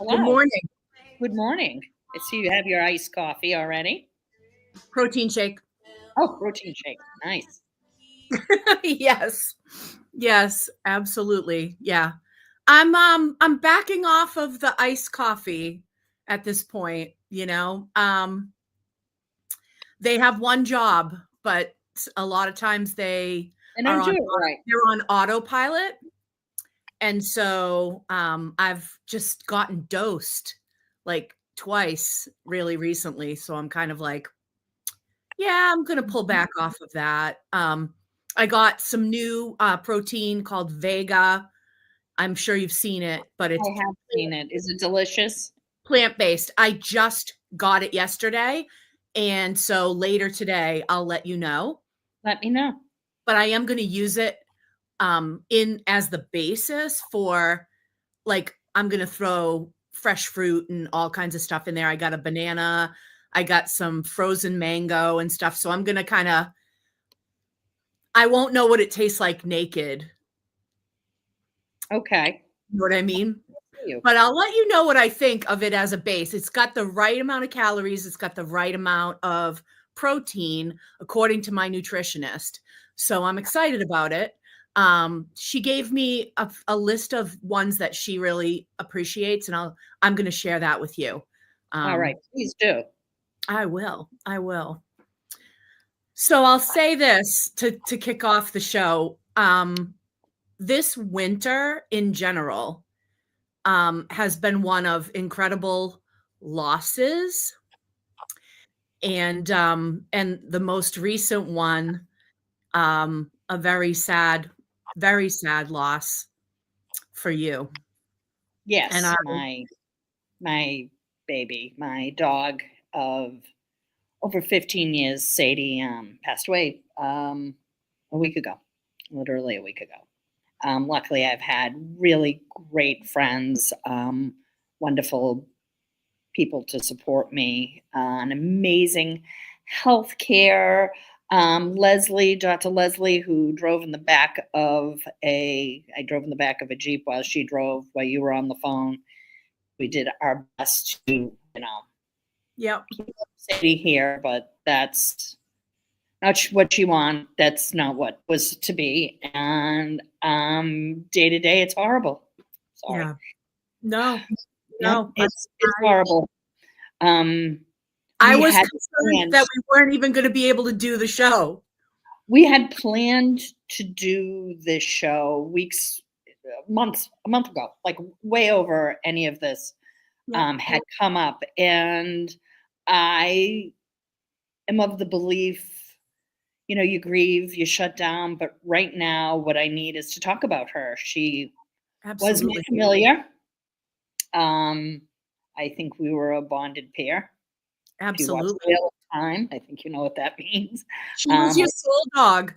Good Hello. morning. Good morning. I see you have your iced coffee already. Protein shake. Oh, protein shake. Nice. Yes. Yes, absolutely. Yeah. I'm backing off of the iced coffee at this point, you know. They have one job, but a lot of times they I are don't do it right. they're on autopilot. And so I've just gotten dosed like twice really recently. So I'm kind of like, yeah, I'm gonna pull back off of that. I got some new protein called Vega. I'm sure you've seen it, but I it's have seen it. Is it delicious? plant-based. I just got it yesterday, and so later today I'll let you know. Let me know. But I am gonna use it in as the basis for like I'm gonna throw fresh fruit and all kinds of stuff in there. I got a banana, I got some frozen mango and stuff. So I'm gonna kind of I won't know what it tastes like naked. Okay. You know what I mean? See you. But I'll let you know what I think of it as a base. It's got the right amount of calories, it's got the right amount of protein, according to my nutritionist. So I'm excited about it. She gave me a list of ones that she really appreciates, and I'm going to share that with you. All right. Please do. I will. I will. So I'll say this to kick off the show. This winter in general has been one of incredible losses, and the most recent one, a very sad loss for you. And Yes, my baby, my dog of over 15 years, Sadie, passed away a week ago, literally a week ago. Luckily, I've had really great friends, wonderful people to support me, an amazing healthcare. Dr. Leslie, who drove in the back of I drove in the back of a Jeep while she drove, while you were on the phone. We did our best to, yep. keep Sadie here, but that's not what she wanted. That's not what was to be. And day to day, it's horrible. Sorry. Yeah. No. Yep, No. it's horrible. I We was had concerned planned that we weren't even going to be able to do the show. we had planned to do this show a month ago, like way over any of this Yep. had come up. And I am of the belief, you grieve, you shut down, but right now what I need is to talk about her. She was my Absolutely. familiar. I think we were a bonded pair. If you watch Absolutely. Wheel of Time, I think you know what that means. She was your soul dog.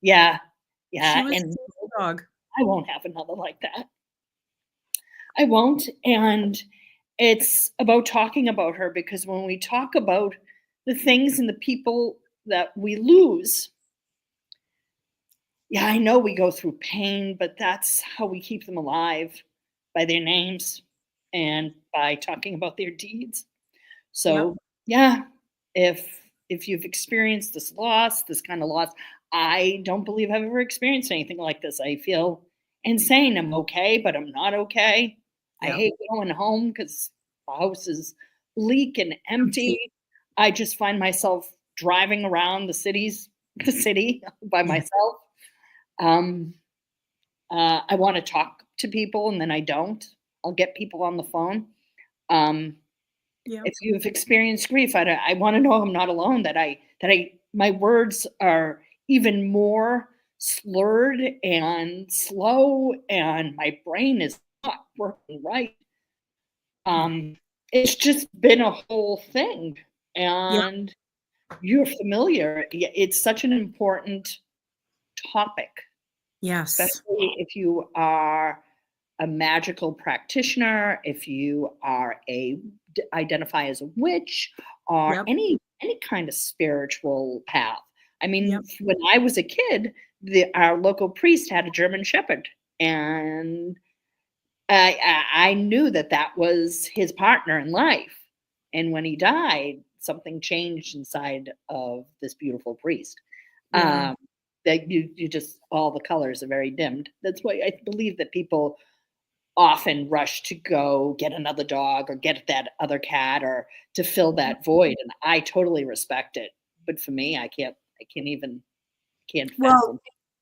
Yeah, She yeah, was and your soul dog. I won't have another like that. I won't, and it's about talking about her, because when we talk about the things and the people that we lose, yeah, I know we go through pain, but that's how we keep them alive, by their names and by talking about their deeds. Yep. So, yeah, if you've experienced this kind of loss, I don't believe I've ever experienced anything like this. I feel insane. I'm okay, but I'm not okay. I Yep. hate going home because the house is bleak and empty. I just find myself driving around the city by Yeah. myself. I want to talk to people, and then I don't. I'll get people on the phone. Yep. If you've experienced grief, I want to know I'm not alone. My words are even more slurred and slow, and my brain is not working right. It's just been a whole thing, Yep. and you're familiar. It's such an important topic, Yes. especially if you are a magical practitioner, if you are identify as a witch, or Yep. any kind of spiritual path. I mean, Yep. when I was a kid, our local priest had a German Shepherd, and I knew that that was his partner in life, and when he died, something changed inside of this beautiful priest. Yeah. Um, that you just all the colors are very dimmed. That's why I believe that people often rush to go get another dog or get that other cat or to fill that void, and I totally respect it. But for me, I can't even can't Well, fathom.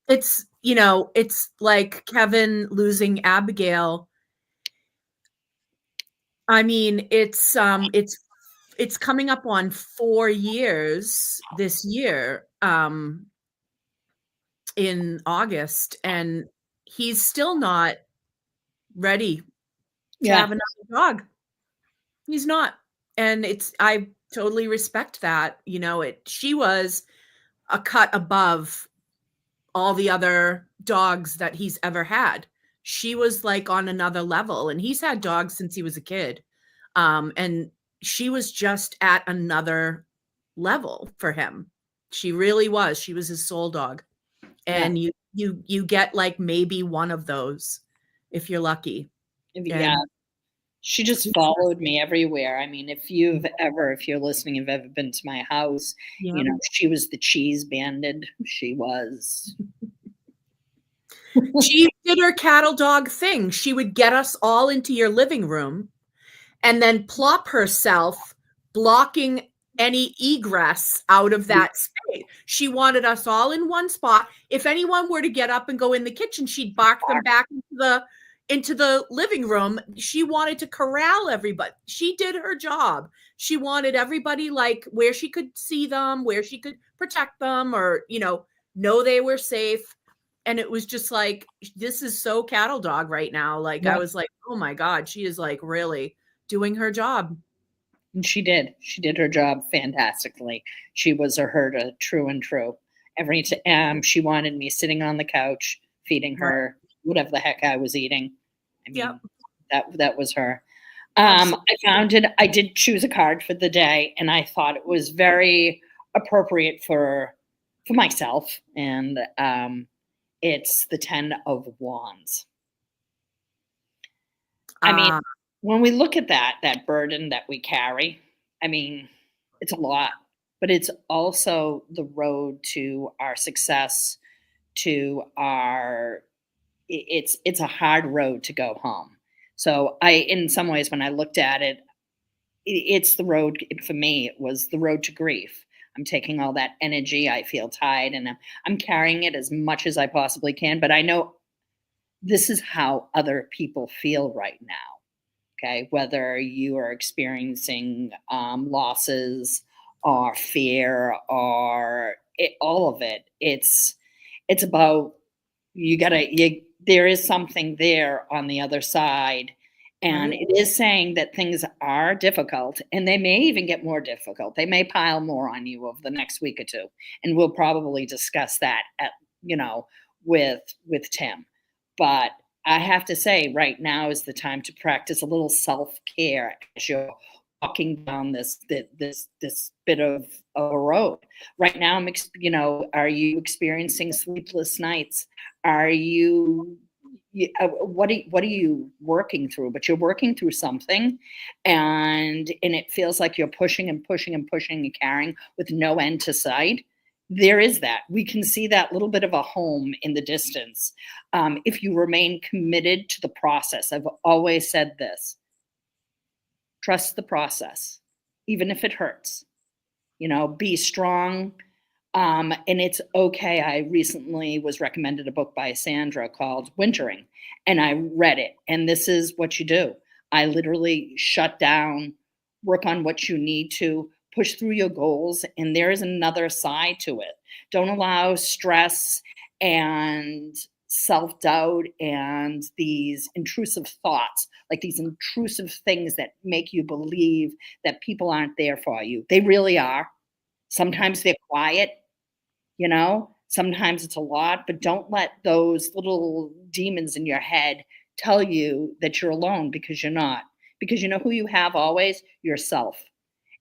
it's, it's like Kevin losing Abigail. I mean, it's coming up on 4 years this year, in August, and he's still not ready to Yeah, have another dog. He's not. And I totally respect that. She was a cut above all the other dogs that he's ever had. She was like on another level, and he's had dogs since he was a kid. And she was just at another level for him. She really was. She was his soul dog. yeah, And you get like maybe one of those if you're lucky. yeah. And She just followed me everywhere. I mean, if you're listening, have ever been to my house, yeah. she was the cheese bandit. She was. She did her cattle dog thing. She would get us all into your living room and then plop herself, blocking any egress out of that space. She wanted us all in one spot. If anyone were to get up and go in the kitchen, she'd bark them back into the living room. She wanted to corral everybody. She did her job. She wanted everybody like where she could see them, where she could protect them, or know they were safe. And it was just like, this is so cattle dog right now. Like I Yeah, was like, oh my God, she is like really doing her job. and she did. She did her job fantastically. She was a herder, true and true. She wanted me sitting on the couch, feeding Right. her whatever the heck I was eating. I Yep. mean, that was her. Absolutely. I did choose a card for the day, and I thought it was very appropriate for myself. And it's the 10 of Wands. I mean, Uh, when we look at that burden that we carry, I mean, it's a lot, but it's also the road to our success, to our it's a hard road to go home. So in some ways, when I looked at it, it's the road for me. It was the road to grief. I'm taking all that energy. I feel tired, and I'm carrying it as much as I possibly can. But I know this is how other people feel right now. Okay, whether you are experiencing losses or fear or all of it, it's about there is something there on the other side, and right. it is saying that things are difficult, and they may even get more difficult. They may pile more on you over the next week or two, and we'll probably discuss that at you know with Tim. But I have to say, right now is the time to practice a little self care as you're walking down this bit of a road. Right now, are you experiencing sleepless nights? Are you what are you working through? But you're working through something, and it feels like you're pushing and pushing and pushing and carrying with no end to sight. There is that. We can see that little bit of a home in the distance, if you remain committed to the process. I've always said this: trust the process, even if it hurts. Be strong. And it's okay. I recently was recommended a book by Sandra called Wintering, and I read it. And this is what you do. I literally shut down, work on what you need to, push through your goals. And there is another side to it. Don't allow stress and self doubt and these intrusive thoughts, like these intrusive things that make you believe that people aren't there for you. They really are. Sometimes they're quiet, sometimes it's a lot, but don't let those little demons in your head tell you that you're alone, because you're not. Because you know who you have always? Yourself.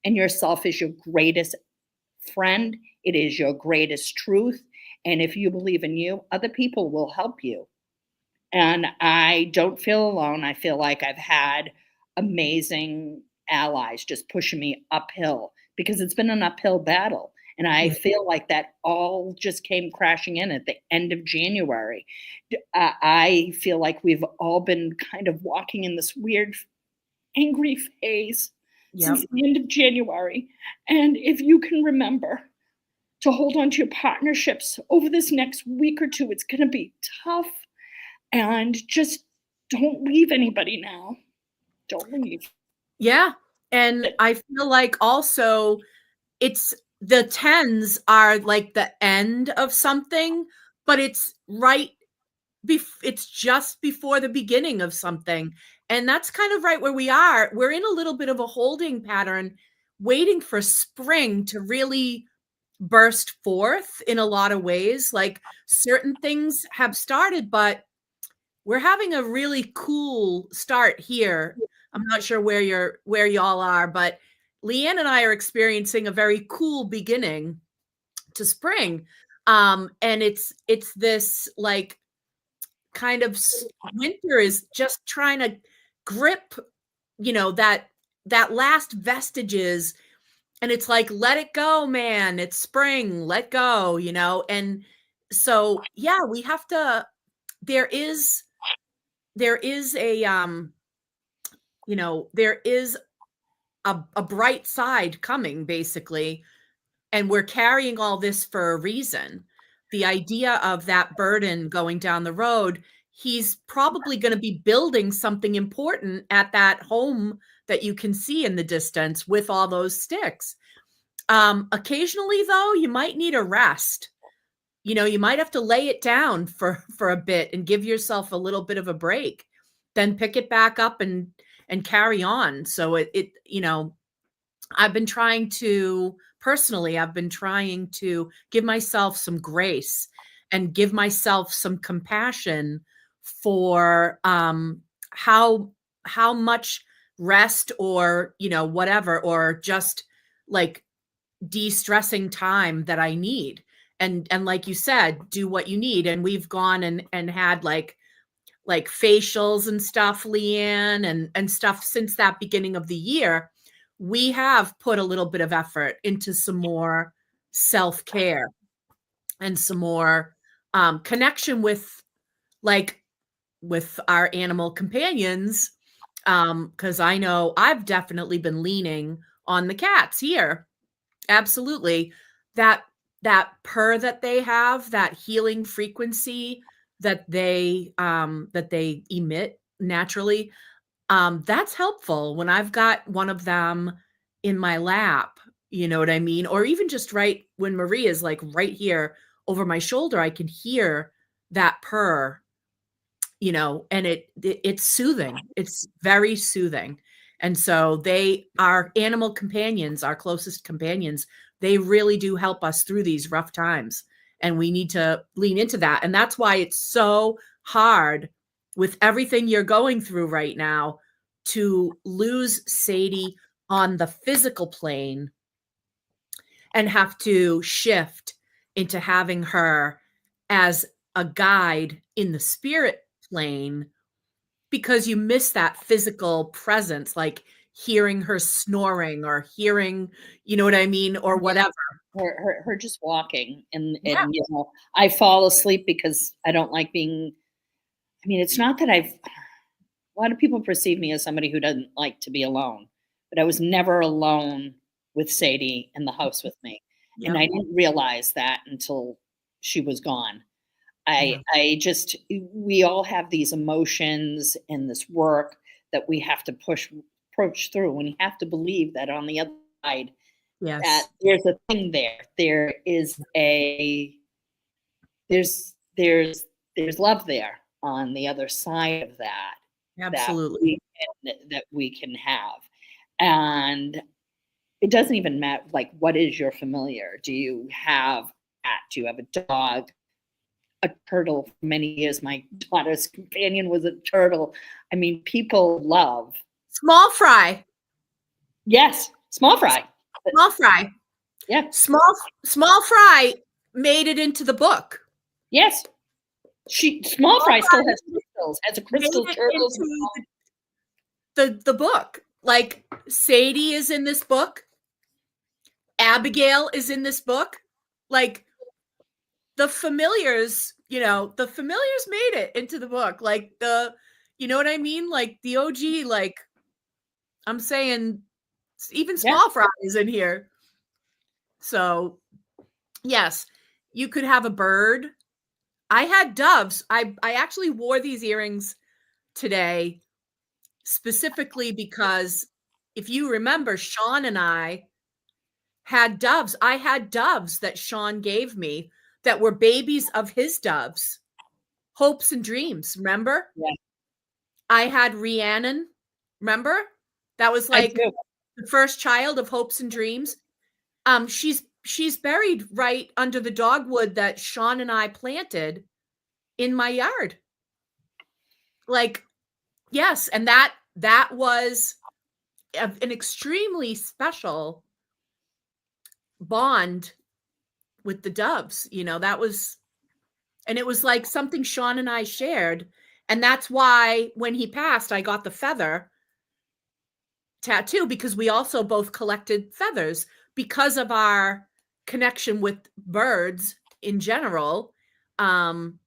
And yourself is your greatest friend, it is your greatest truth. And if you believe in you, other people will help you. And I don't feel alone. I feel like I've had amazing allies just pushing me uphill because it's been an uphill battle. And I Yeah. feel like that all just came crashing in at the end of January. I feel like we've all been kind of walking in this weird, angry phase since Yep. the end of January. And if you can remember to hold on to your partnerships over this next week or two, it's going to be tough. And just don't leave anybody now. Don't leave. Yeah. And I feel like also it's the 10s are like the end of something, but it's right it's just before the beginning of something. And that's kind of right where we are. We're in a little bit of a holding pattern, waiting for spring to really burst forth in a lot of ways. Like certain things have started, but we're having a really cool start here. I'm not sure where y'all are, but Leanne and I are experiencing a very cool beginning to spring. And it's this like kind of winter is just trying to grip, that last vestiges, and it's like, let it go, man. It's spring, let go, and so yeah, we have to. There is a there is a bright side coming, basically, and we're carrying all this for a reason. The idea of that burden going down the road, he's probably going to be building something important at that home that you can see in the distance with all those sticks. Occasionally, though, you might need a rest. You might have to lay it down for a bit and give yourself a little bit of a break, then pick it back up and carry on. So I've been trying to personally, I've been trying to give myself some grace and give myself some compassion for how much rest or whatever, or just like de-stressing time that I need. And like you said, do what you need. And we've gone and had like facials and stuff, Leanne, and stuff since that beginning of the year. We have put a little bit of effort into some more self-care and some more connection like with our animal companions. Because I know I've definitely been leaning on the cats here. Absolutely. That purr that they have, that healing frequency that they emit naturally, that's helpful when I've got one of them in my lap, you know what I mean? Or even just right when Marie is like right here over my shoulder, I can hear that purr, and it's soothing. It's very soothing. And so they are animal companions, our closest companions. They really do help us through these rough times. And we need to lean into that. And that's why it's so hard with everything you're going through right now to lose Sadie on the physical plane and have to shift into having her as a guide in the spirit plane, because you miss that physical presence, like hearing her snoring or hearing, you know what I mean, or Yeah, whatever. her just walking Yeah, and I fall asleep because I don't like being. I mean, it's not that a lot of people perceive me as somebody who doesn't like to be alone, but I was never alone with Sadie in the house with me, and yep, I didn't realize that until she was gone. yeah, I just we all have these emotions and this work that we have to approach through, and you have to believe that on the other side that yes, there's a thing there. There is a there's love there on the other side of that that absolutely. that we can have. And it doesn't even matter like what is your familiar? Do you have a cat? Do you have a dog? A turtle for many years. My daughter's companion was a turtle. I mean, people love. Small fry, Yes, small fry. But small fry, yeah, small fry made it into the book. yes. She small Small fry fry still has crystals. Has a made crystal it turtles. into the book. Like Sadie is in this book. Abigail is in this book. Like the familiars, the familiars made it into the book. Like you know what I mean? Like the OG, like I'm saying even small fry is in here. So yes, you could have a bird. I had doves. I actually wore these earrings today specifically because if you remember, Sean and I had doves. I had doves that Sean gave me that were babies of his doves, hopes and dreams. Remember? Yeah. I had Rhiannon. Remember? That was like the first child of hopes and dreams. She's buried right under the dogwood that Sean and I planted in my yard. Like, yes, and that was an extremely special bond with the doves. That was, and it was like something Sean and I shared. And that's why when he passed, I got the feather tattoo, because we also both collected feathers because of our connection with birds in general. And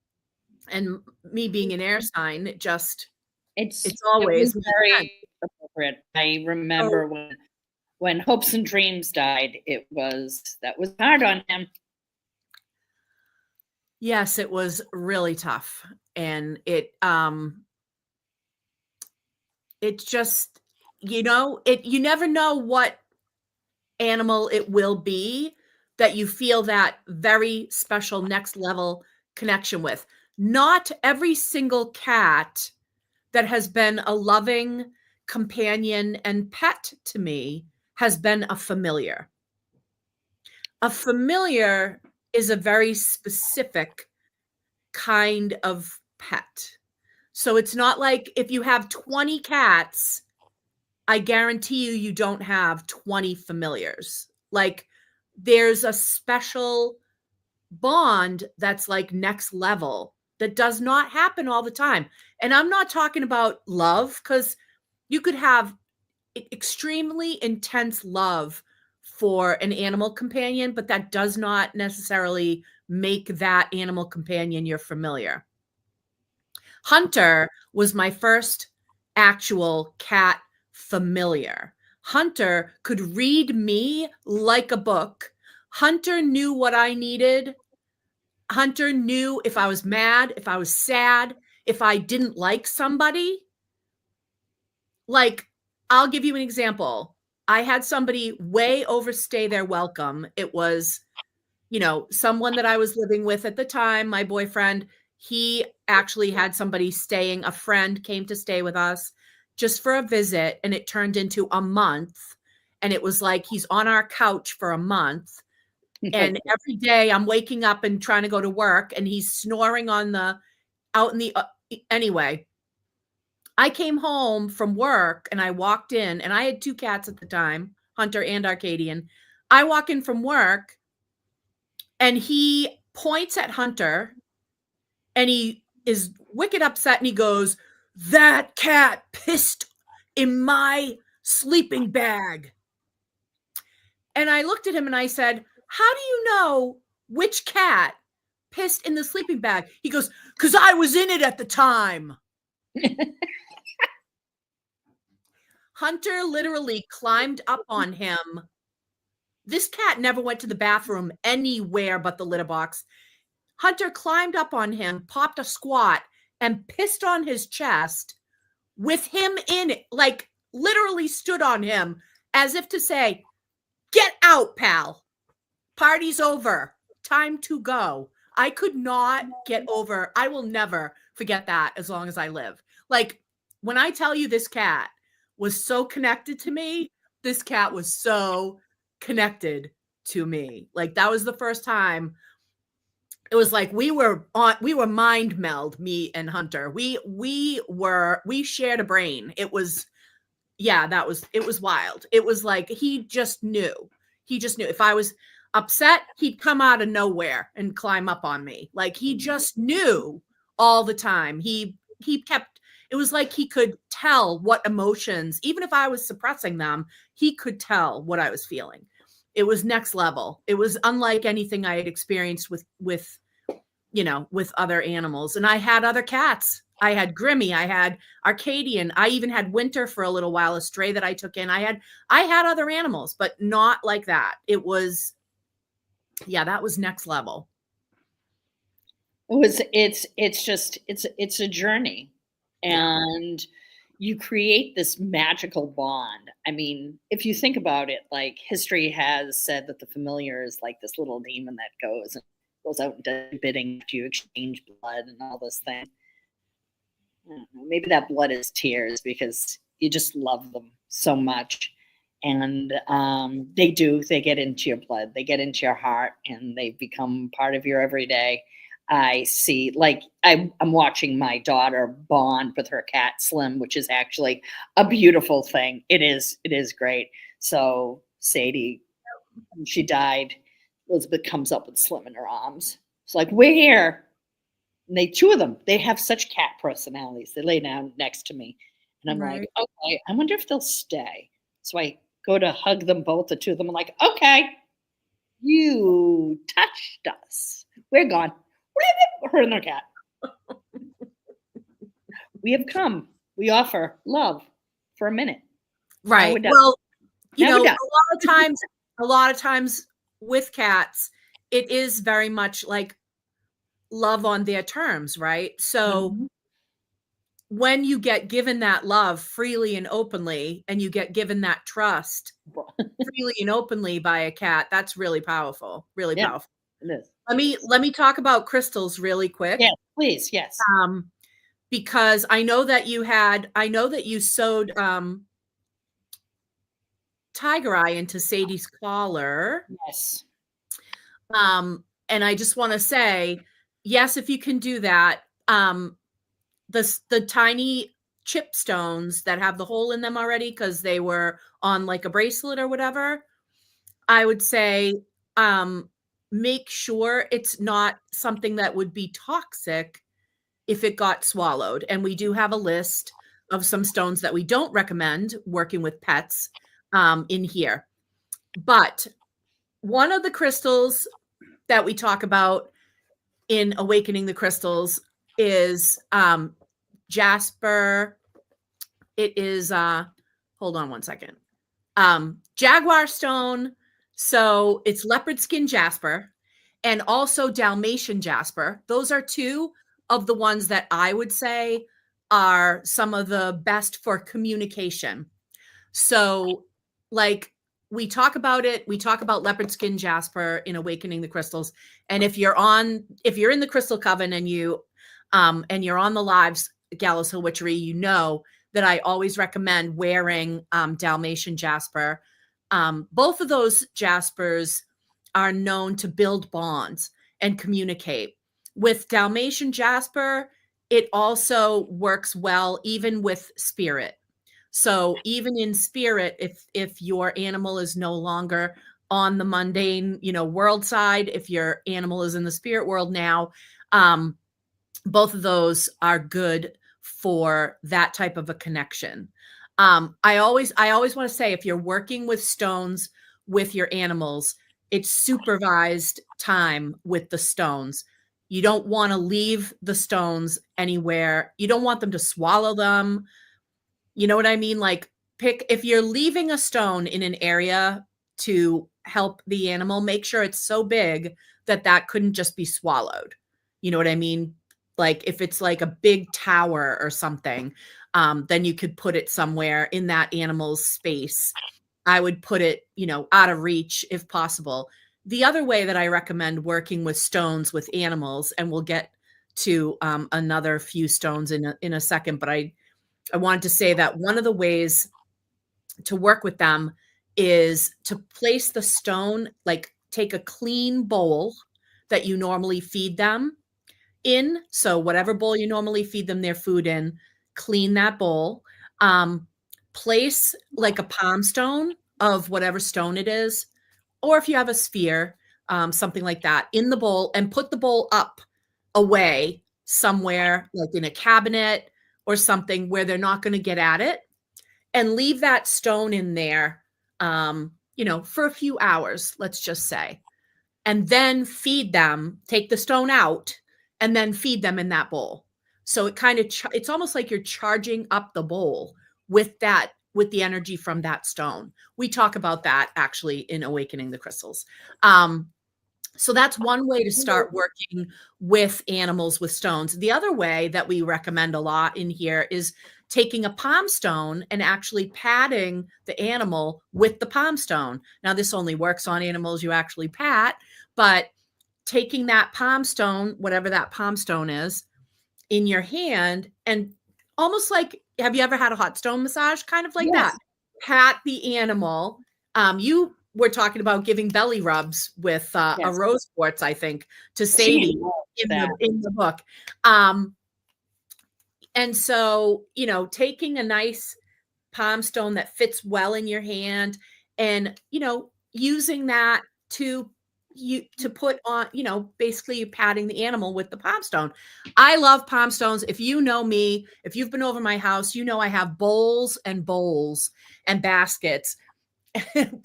me being an air sign, it's always very appropriate. I remember when Hopes and Dreams died, that was hard on him. Yes, it was really tough. And it just, you never know what animal it will be that you feel that very special next level connection with. Not every single cat that has been a loving companion and pet to me has been a familiar. A familiar is a very specific kind of pet. So it's not like if you have 20 cats, I guarantee you don't have 20 familiars. Like there's a special bond that's like next level that does not happen all the time. And I'm not talking about love, because you could have extremely intense love for an animal companion, but that does not necessarily make that animal companion your familiar. Hunter was my first actual cat familiar. Hunter could read me like a book. Hunter knew what I needed. Hunter knew if I was mad, if I was sad, if I didn't like somebody. Like, I'll give you an example. I had somebody way overstay their welcome. It was, someone that I was living with at the time, my boyfriend. He actually had somebody staying, a friend came to stay with us just for a visit, and it turned into a month. And it was like he's on our couch for a month. And every day I'm waking up and trying to go to work, and he's snoring anyway. I came home from work and I walked in, and I had 2 cats at the time, Hunter and Arcadian. I walk in from work and he points at Hunter and he is wicked upset, and he goes, "That cat pissed in my sleeping bag." And I looked at him and I said, "How do you know which cat pissed in the sleeping bag?" He goes, "'Cause I was in it at the time." Hunter literally climbed up on him. This cat never went to the bathroom anywhere but the litter box. Hunter climbed up on him, popped a squat, and pissed on his chest with him in it, like literally stood on him as if to say, "Get out, pal. Party's over. Time to go." I could not get over. I will never forget that as long as I live. Like, when I tell you this cat was so connected to me, this cat was so connected to me. Like, that was the first time. It was like we were mind meld, me and Hunter. We shared a brain. It was wild. It was like he just knew. If I was upset, he'd come out of nowhere and climb up on me. Like, he just knew all the time. He he kept, it was like he could tell what emotions, even if I was suppressing them, he could tell what I was feeling. It was next level. It was unlike anything I had experienced with with other animals. And I had other cats. I had Grimmy, I had Arcadian, I even had Winter for a little while, a stray that I took in. I had other animals, but not like that. It was, yeah, that was next level. It's a journey, Yeah. and you create this magical bond. I mean, if you think about it, like history has said that the familiar is like this little demon that goes out and does bidding after you exchange blood and all this thing. I don't know, maybe that blood is tears because you just love them so much. And they get into your blood, they get into your heart, and they become part of your everyday. I see, like, I'm watching my daughter bond with her cat Slim, which is actually a beautiful thing. It is great. So Sadie, when she died, Elizabeth comes up with Slim in her arms. It's like, we're here. And they, two of them, they have such cat personalities. They lay down next to me. And I'm like, Right. okay, I wonder if they'll stay. So I go to hug them both, the two of them. I'm like, okay, you touched us. We're gone. Her and their cat. We have come. We offer love for a minute. Now we're Right. done. Well, Now we're done. a lot of times with cats, it is very much like love on their terms, right? So Mhm. when you get given that love freely and openly, and you get given that trust freely and openly by a cat, that's really powerful, really Yeah, powerful. it is. Let me talk about crystals really quick. Yeah, please. Yes. Um, because I know that you sewed tiger eye into Sadie's collar. Yes. And I just want to say, yes, if you can do that, the tiny chip stones that have the hole in them already because they were on like a bracelet or whatever, I would say make sure it's not something that would be toxic if it got swallowed. And we do have a list of some stones that we don't recommend working with pets in here. But one of the crystals that we talk about in Awakening the Crystals is jasper. It is hold on one second. Jaguar stone. So it's leopard skin jasper and also Dalmatian jasper. Those are two of the ones that I would say are some of the best for communication. So, like, we talk about it. We talk about leopard skin jasper in Awakening the Crystals. And if you're in the Crystal Coven and you're on the lives Gallows Hill Witchery, you know that I always recommend wearing Dalmatian jasper. Both of those jaspers are known to build bonds and communicate. With Dalmatian jasper, it also works well even with spirit. So even in spirit, if your animal is no longer on the mundane, world side, if your animal is in the spirit world now, both of those are good for that type of a connection. I always want to say if you're working with stones with your animals, it's supervised time with the stones. You don't want to leave the stones anywhere. You don't want them to swallow them. You know what I mean? Like if you're leaving a stone in an area to help the animal, make sure it's so big that that couldn't just be swallowed. You know what I mean? Like if it's like a big tower or something, then you could put it somewhere in that animal's space. I would put it, out of reach if possible. The other way that I recommend working with stones with animals, and we'll get to another few stones in a second, but I wanted to say that one of the ways to work with them is to place the stone, like take a clean bowl that you normally feed them in. So whatever bowl you normally feed them their food in, clean that bowl. Place like a palm stone of whatever stone it is, or if you have a sphere, something like that in the bowl, and put the bowl up away somewhere like in a cabinet or something where they're not going to get at it, and leave that stone in there, for a few hours, let's just say, and then feed them, take the stone out, and then feed them in that bowl. So it kind of, it's almost like you're charging up the bowl with the energy from that stone. We talk about that actually in Awakening the Crystals. So that's one way to start working with animals with stones. The other way that we recommend a lot in here is taking a palm stone and actually patting the animal with the palm stone. Now, this only works on animals you actually pat, but taking that palm stone, whatever that palm stone is, in your hand, and almost like, have you ever had a hot stone massage? Kind of like Yes. that. Pat the animal. You were talking about giving belly rubs with a Yes. rose quartz, I think, to She Sadie loves in the book. And so, taking a nice palm stone that fits well in your hand, and, using that to put on, basically patting the animal with the palm stone. I love palm stones. If you know me, if you've been over my house, I have bowls and bowls and baskets,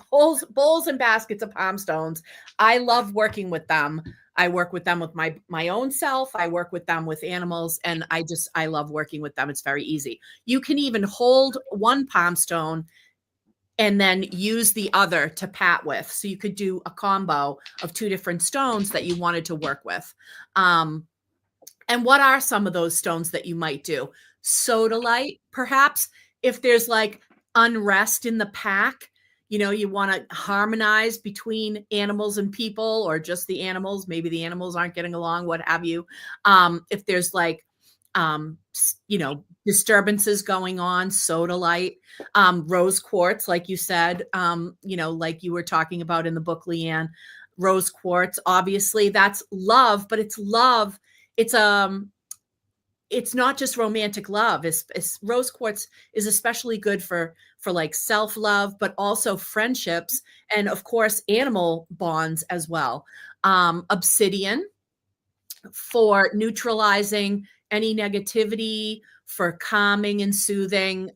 bowls and baskets of palm stones. I love working with them. I work with them with my own self. I work with them with animals, and I love working with them. It's very easy. You can even hold one palm stone and then use the other to pat with. So you could do a combo of two different stones that you wanted to work with. And what are some of those stones that you might do? Sodalite, perhaps, if there's like unrest in the pack, you want to harmonize between animals and people, or just the animals. Maybe the animals aren't getting along, what have you. If there's like, disturbances going on, sodalite, rose quartz, like you said, like you were talking about in the book, Leanne, rose quartz, obviously that's love, but it's love. It's not just romantic love. It's rose quartz is especially good for like self-love, but also friendships, and of course animal bonds as well. Obsidian for neutralizing any negativity, for calming and soothing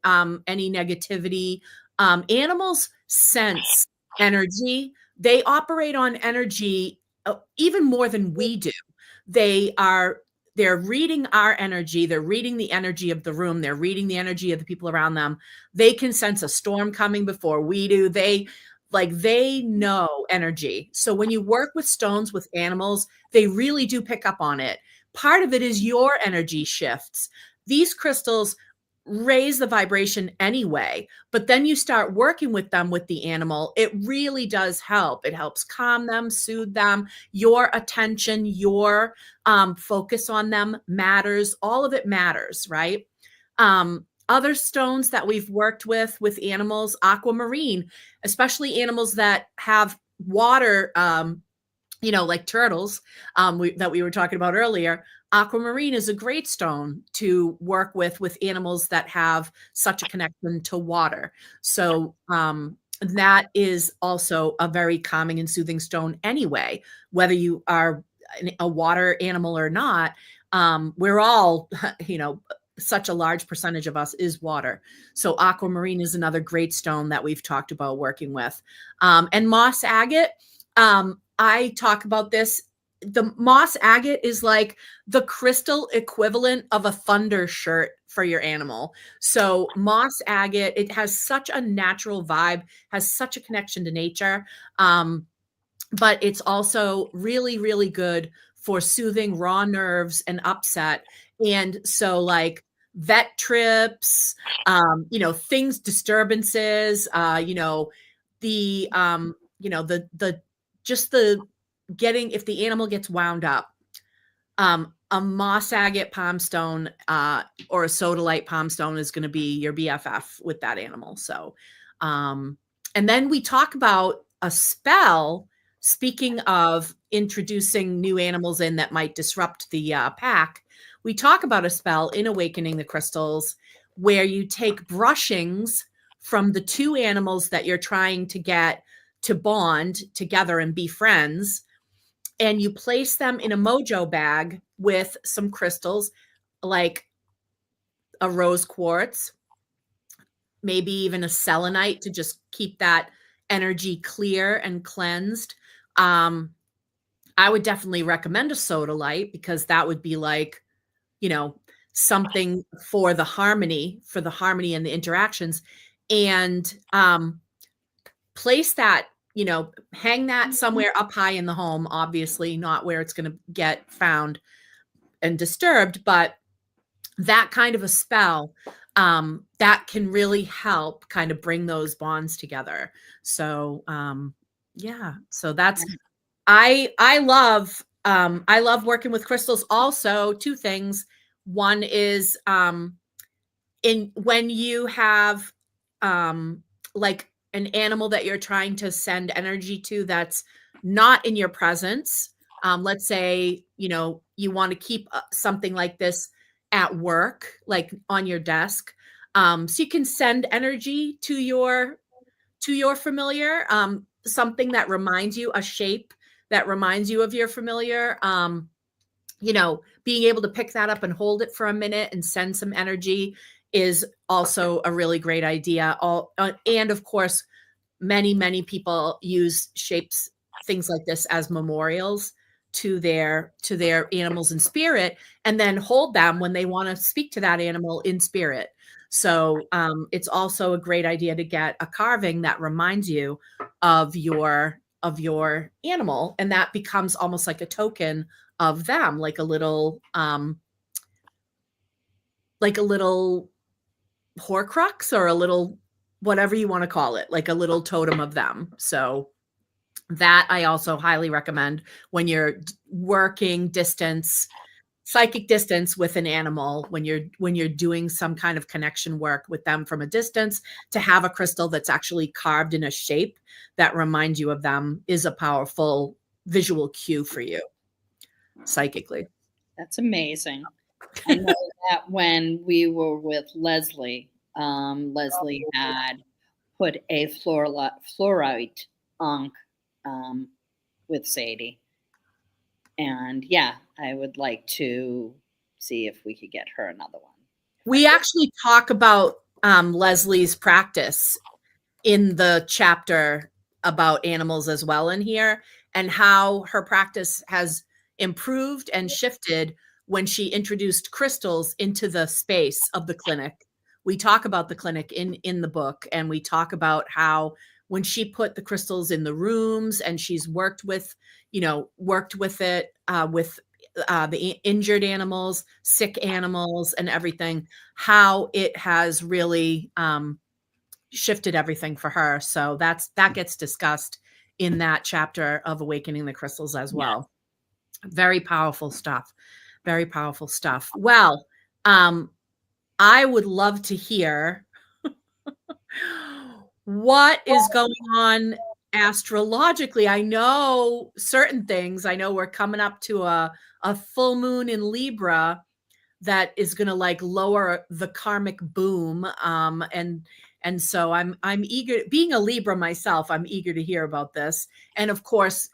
any negativity. Animals sense energy. They operate on energy even more than we do. They're reading our energy. They're reading the energy of the room. They're reading the energy of the people around them. They can sense a storm coming before we do. They know energy. So when you work with stones with animals, they really do pick up on it. Part of it is your energy shifts. These crystals raise the vibration anyway, but then you start working with them with the animal, it really does help. It helps calm them, soothe them. Your attention, your focus on them matters. All of it matters, right? Other stones that we've worked with animals, aquamarine, especially animals that have water, like turtles, that we were talking about earlier. Aquamarine is a great stone to work with animals that have such a connection to water. So that is also a very calming and soothing stone anyway, whether you are a water animal or not. We're all, such a large percentage of us is water. So aquamarine is another great stone that we've talked about working with. And moss agate, I talk about this. The moss agate is like the crystal equivalent of a thunder shirt for your animal. So moss agate, it has such a natural vibe, has such a connection to nature. But it's also really, really good for soothing raw nerves and upset. And so like vet trips, things, disturbances, just the getting, if the animal gets wound up, a moss agate palm stone or a sodalite palm stone is going to be your BFF with that animal. So, and then we talk about a spell. Speaking of introducing new animals in that might disrupt the pack, we talk about a spell in Awakening the Crystals where you take brushings from the two animals that you're trying to get to bond together and be friends, and you place them in a mojo bag with some crystals like a rose quartz, maybe even a selenite to just keep that energy clear and cleansed. I would definitely recommend a sodalite because that would be like, you know, something for the harmony and the interactions. And place that, hang that somewhere up high in the home, obviously not where it's going to get found and disturbed, but that kind of a spell that can really help kind of bring those bonds together. So yeah, so that's I love working with crystals. Also, two things. One is in when you have like an animal that you're trying to send energy to that's not in your presence. Let's say, you want to keep something like this at work, like on your desk. So you can send energy to your familiar, something that reminds you, a shape that reminds you of your familiar. Being able to pick that up and hold it for a minute and send some energy is also a really great idea. And of course, many people use shapes, things like this, as memorials to their animals in spirit, and then hold them when they want to speak to that animal in spirit. So it's also a great idea to get a carving that reminds you of your animal, and that becomes almost like a token of them, like a little Horcrux, or a little, whatever you want to call it, like a little totem of them. So that I also highly recommend when you're working psychic distance with an animal, when you're doing some kind of connection work with them from a distance, to have a crystal that's actually carved in a shape that reminds you of them is a powerful visual cue for you psychically. That's amazing. I know that when we were with Leslie, Leslie had put a fluorite ankh with Sadie. And yeah, I would like to see if we could get her another one. We actually talk about Leslie's practice in the chapter about animals as well in here, and how her practice has improved and shifted when she introduced crystals into the space of the clinic. We talk about the clinic in the book, and we talk about how when she put the crystals in the rooms and she's worked with it with the injured animals, sick animals, and everything, how it has really shifted everything for her. So that gets discussed in that chapter of Awakening the Crystals as well. Yeah. Very powerful stuff. Very powerful stuff. Well, I would love to hear what is going on astrologically. I know certain things. I know we're coming up to a full moon in Libra that is going to like lower the karmic boom. And so I'm eager, being a Libra myself, I'm eager to hear about this. And of course,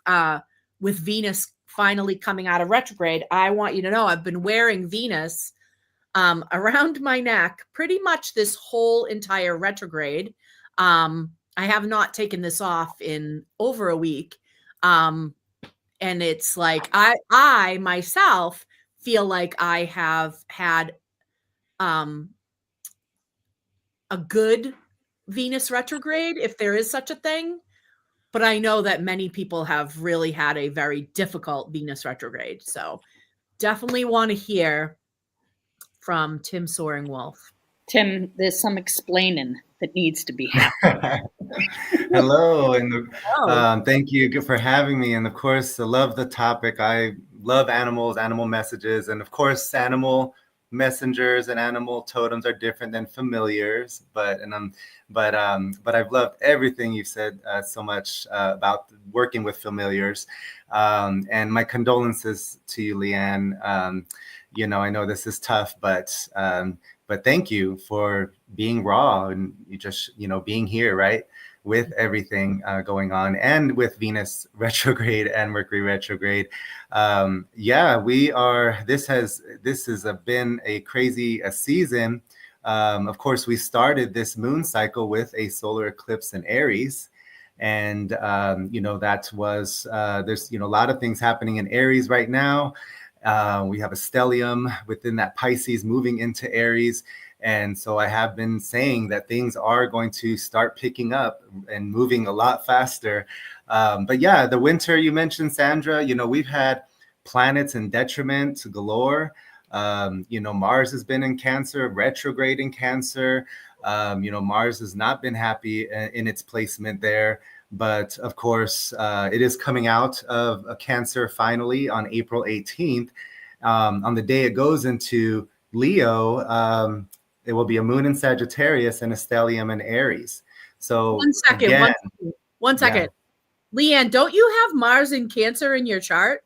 with Venus finally coming out of retrograde, I want you to know I've been wearing Venus around my neck pretty much this whole entire retrograde. I have not taken this off in over a week. And it's like, I myself feel like I have had a good Venus retrograde, if there is such a thing. But I know that many people have really had a very difficult Venus retrograde. So definitely want to hear from Tim Soaring Wolf. Tim, there's some explaining that needs to be happened. Hello, and thank you for having me. And of course, I love the topic. I love animals, animal messages, and of course, animal messengers and animal totems are different than familiars. But I've loved everything you've said so much about working with familiars. And my condolences to you, Leanne. I know this is tough, but thank you for being raw and you just, being here, right? with everything going on, and with Venus retrograde and Mercury retrograde. Yeah, we are. This has been a crazy season. Of course, we started this moon cycle with a solar eclipse in Aries. And, that was, there's, a lot of things happening in Aries right now. We have a stellium within that Pisces moving into Aries. And so I have been saying that things are going to start picking up and moving a lot faster. But yeah, the winter you mentioned, Sandra, we've had planets in detriment galore. Mars has been in Cancer, retrograde in Cancer. Mars has not been happy in its placement there. But of course, it is coming out of a Cancer finally on April 18th. On the day it goes into Leo, it will be a moon in Sagittarius and a stellium in Aries. So one second. Leanne, don't you have Mars in Cancer in your chart?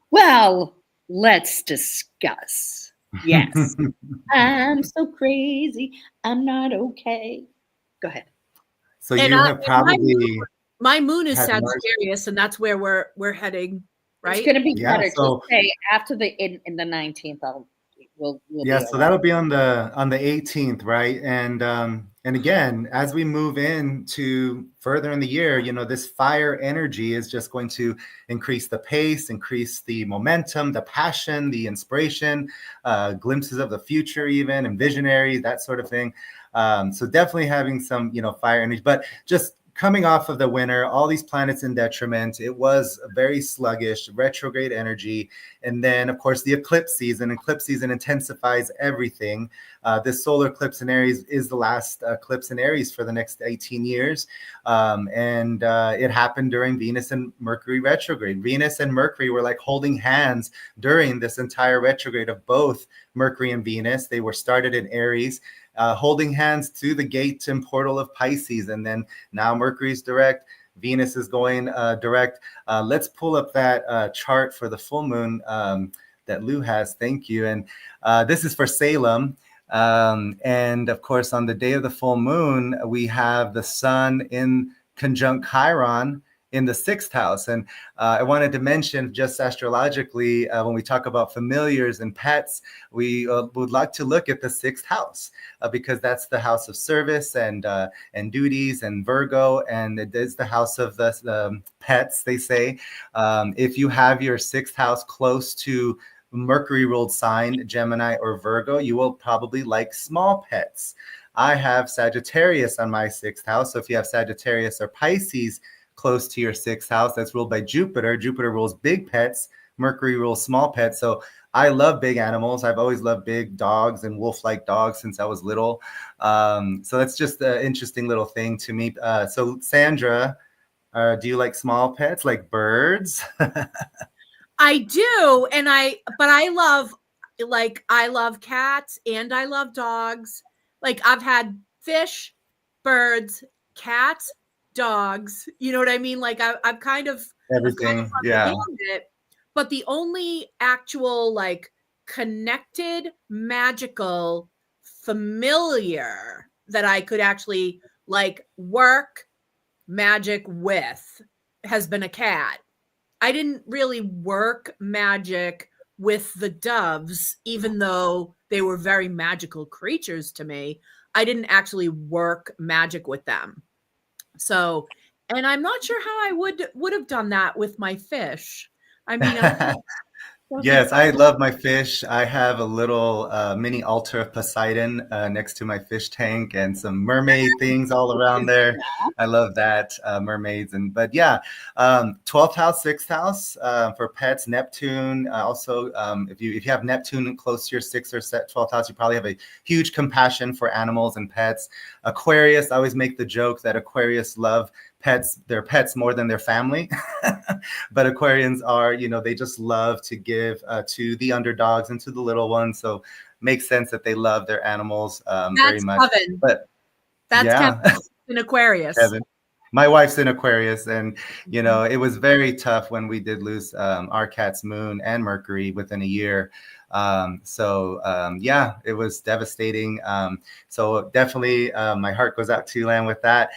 Well, let's discuss. Yes. I'm so crazy. I'm not okay. Go ahead. So you have probably... My moon is Sagittarius, and that's where we're heading, right? It's going to be better to say after in the 19th. We'll so that'll be on the 18th, right? And again, as we move into further in the year, this fire energy is just going to increase the pace, increase the momentum, the passion, the inspiration, glimpses of the future, even, and visionary, that sort of thing. So definitely having some, fire energy, but just coming off of the winter, all these planets in detriment, it was a very sluggish retrograde energy. And then, of course, the eclipse season. Eclipse season intensifies everything. This solar eclipse in Aries is the last eclipse in Aries for the next 18 years. And it happened during Venus and Mercury retrograde. Venus and Mercury were like holding hands during this entire retrograde of both Mercury and Venus. They were started in Aries, holding hands to the gate and portal of Pisces. And then now Mercury's direct, Venus is going direct. Let's pull up that chart for the full moon that Lou has. Thank you. And this is for Salem. And of course, on the day of the full moon, we have the sun in conjunct Chiron in the 6th house. And I wanted to mention, just astrologically, when we talk about familiars and pets, we would like to look at the 6th house because that's the house of service and duties, and Virgo, and it is the house of the pets, they say. If you have your 6th house close to Mercury ruled sign, Gemini or Virgo, you will probably like small pets. I have Sagittarius on my 6th house. So if you have Sagittarius or Pisces close to your 6th house, that's ruled by Jupiter. Jupiter rules big pets. Mercury rules small pets. So I love big animals. I've always loved big dogs and wolf-like dogs since I was little. So that's just an interesting little thing to me. So Sandra, do you like small pets, like birds? I do. But I love cats and I love dogs. Like I've had fish, birds, cats, dogs, you know what I mean? Like I've kind of everything, yeah. It, but the only actual like connected magical familiar that I could actually like work magic with has been a cat. I didn't really work magic with the doves, even though they were very magical creatures to me. I didn't actually work magic with them. So, and I'm not sure how I would have done that with my fish. I mean, yes, I love my fish. I have a little mini altar of Poseidon next to my fish tank, and some mermaid things all around there. I love that, mermaids. But yeah, 12th house, 6th house for pets, Neptune. Also, if you have Neptune close to your 6th or 12th house, you probably have a huge compassion for animals and pets. Aquarius, I always make the joke that Aquarius love their pets more than their family. But Aquarians are, they just love to give to the underdogs and to the little ones. So makes sense that they love their animals very much. Kevin. But that's Kevin in Aquarius. Kevin. My wife's in Aquarius, and it was very tough when we did lose our cat's moon and Mercury within a year. Yeah, it was devastating. So definitely my heart goes out to Leanne with that.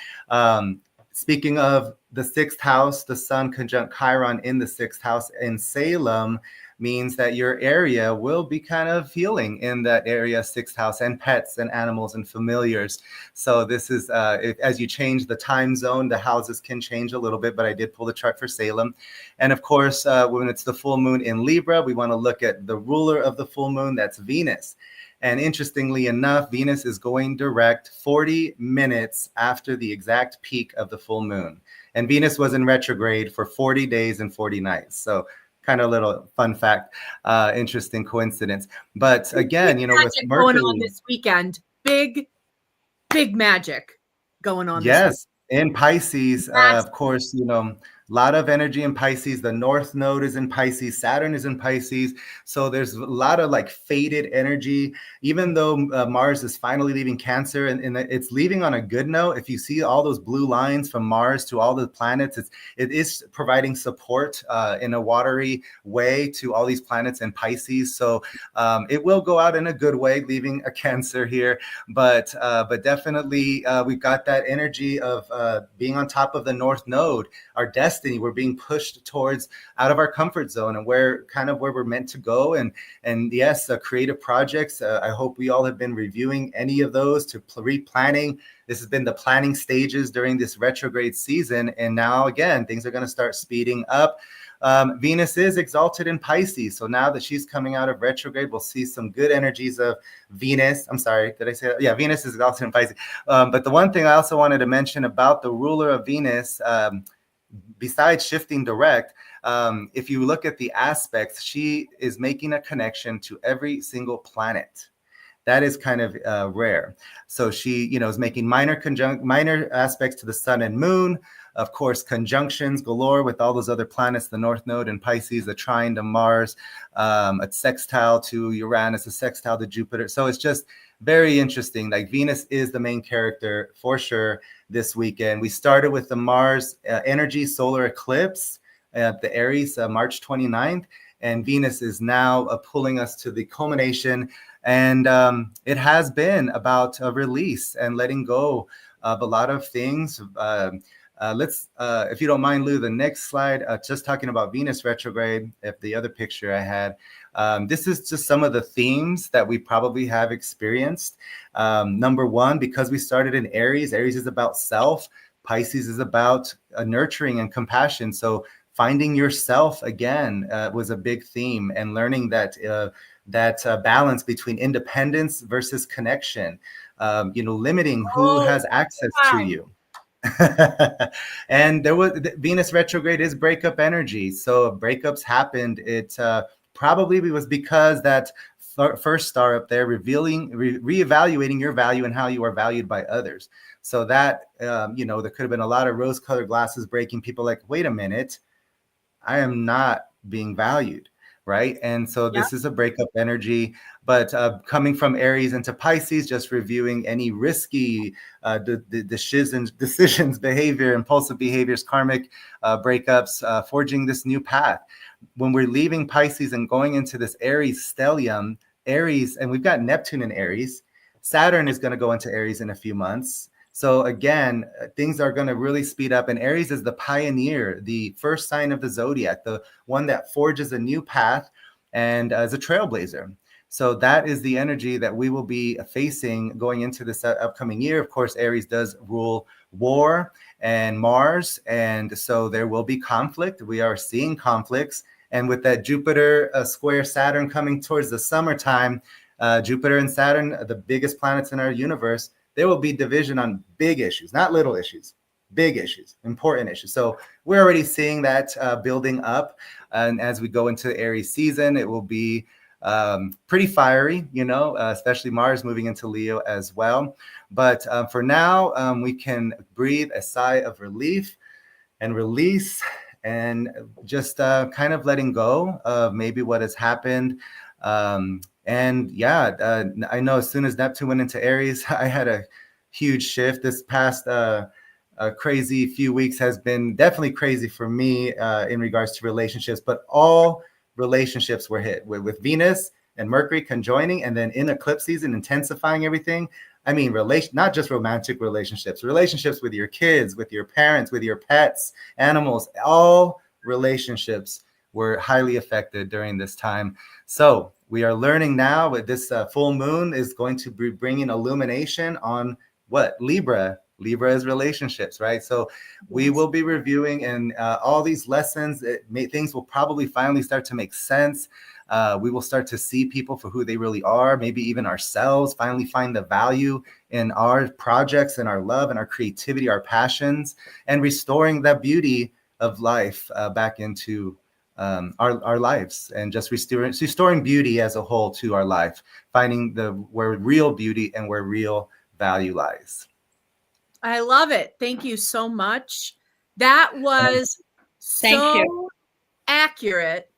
Speaking of the sixth house, the sun conjunct Chiron in the sixth house in Salem means that your area will be kind of healing in that area, sixth house, and pets and animals and familiars. So this is, as you change the time zone, the houses can change a little bit, but I did pull the chart for Salem. And of course, when it's the full moon in Libra, we want to look at the ruler of the full moon, that's Venus. And interestingly enough, Venus is going direct 40 minutes after the exact peak of the full moon. And Venus was in retrograde for 40 days and 40 nights. So kind of a little fun fact, interesting coincidence. But again, you know, with Mercury going on this weekend, big magic going on. Yes, in Pisces, of course, you know, a lot of energy in Pisces. The North Node is in Pisces. Saturn is in Pisces. So there's a lot of like faded energy, even though Mars is finally leaving Cancer, and it's leaving on a good note. If you see all those blue lines from Mars to all the planets, it is providing support in a watery way to all these planets in Pisces. So it will go out in a good way, leaving a Cancer here. But definitely we've got that energy of being on top of the North Node, our destiny. We're being pushed towards out of our comfort zone, and we're kind of where we're meant to go. And yes, creative projects. I hope we all have been reviewing any of those to replanning. This has been the planning stages during this retrograde season, and now again things are going to start speeding up. Venus is exalted in Pisces. So now that she's coming out of retrograde, we'll see some good energies of Venus. I'm sorry, did I say that? Yeah, Venus is exalted in Pisces. But the one thing I also wanted to mention about the ruler of Venus, besides shifting direct, if you look at the aspects, she is making a connection to every single planet. That is kind of rare. So she, you know, is making minor aspects to the sun and moon. Of course, conjunctions galore with all those other planets, the North Node in Pisces, the trine to Mars, a sextile to Uranus, a sextile to Jupiter. So it's just very interesting. Like Venus is the main character for sure this weekend. We started with the Mars energy solar eclipse at the Aries, March 29th. And Venus is now pulling us to the culmination. And it has been about a release and letting go of a lot of things. Let's, if you don't mind, Lou, the next slide, just talking about Venus retrograde, if the other picture I had. This is just some of the themes that we probably have experienced. Number one, because we started in Aries, Aries is about self. Pisces is about nurturing and compassion. So finding yourself again was a big theme, and learning that balance between independence versus connection, you know, limiting who has access to you. And there was Venus retrograde is breakup energy. So breakups happened. It probably was because that first star up there reevaluating your value and how you are valued by others. So that, you know, there could have been a lot of rose-colored glasses breaking. People like, wait a minute, I am not being valued. Right. And so this is a breakup energy, but coming from Aries into Pisces, just reviewing any risky decisions, behavior, impulsive behaviors, karmic breakups, forging this new path. When we're leaving Pisces and going into this Aries stellium, Aries, and we've got Neptune in Aries, Saturn is going to go into Aries in a few months. So again, things are going to really speed up. And Aries is the pioneer, the first sign of the zodiac, the one that forges a new path and is a trailblazer. So that is the energy that we will be facing going into this upcoming year. Of course, Aries does rule war and Mars. And so there will be conflict. We are seeing conflicts. And with that Jupiter square Saturn coming towards the summertime, Jupiter and Saturn, the biggest planets in our universe, there will be division on big issues, not little issues, big issues, important issues. So we're already seeing that building up. And as we go into Aries season, it will be pretty fiery, you know, especially Mars moving into Leo as well. But for now, we can breathe a sigh of relief and release, and just kind of letting go of maybe what has happened. And yeah, I know as soon as Neptune went into Aries, I had a huge shift. This past crazy few weeks has been definitely crazy for me in regards to relationships, but all relationships were hit with Venus and Mercury conjoining, and then in eclipse season, intensifying everything. I mean, not just romantic relationships with your kids, with your parents, with your pets, animals, all relationships were highly affected during this time. So we are learning now with this full moon is going to be bringing illumination on what? Libra. Libra is relationships, right? So we will be reviewing and all these lessons. Things will probably finally start to make sense. We will start to see people for who they really are, maybe even ourselves, finally find the value in our projects and our love and our creativity, our passions, and restoring that beauty of life back into our lives, and just restoring beauty as a whole to our life, finding where real beauty and where real value lies. I love it. Thank you so much. That was so accurate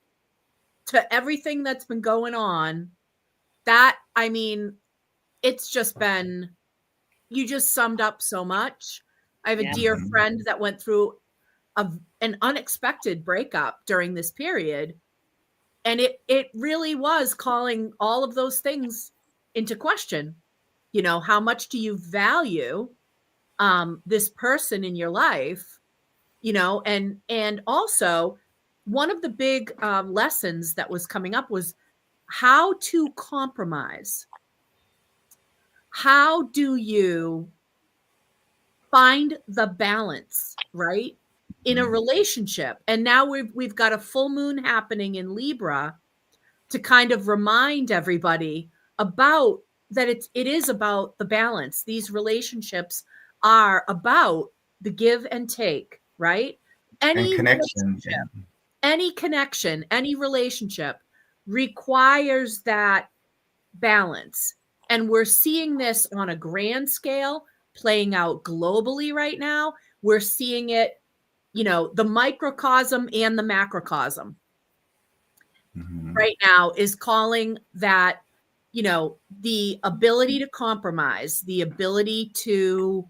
to everything that's been going on. That, I mean, it's just been, you just summed up so much. I have a dear friend that went through an unexpected breakup during this period. And it really was calling all of those things into question. You know, how much do you value this person in your life? You know, and also one of the big lessons that was coming up was how to compromise. How do you find the balance, right, in a relationship? And now we've got a full moon happening in Libra to kind of remind everybody about that it is about the balance. These relationships are about the give and take, right? Any connection, any connection, any relationship requires that balance. And we're seeing this on a grand scale playing out globally right now. We're seeing it, you know, the microcosm and the macrocosm right now is calling that, you know, the ability to compromise, the ability to,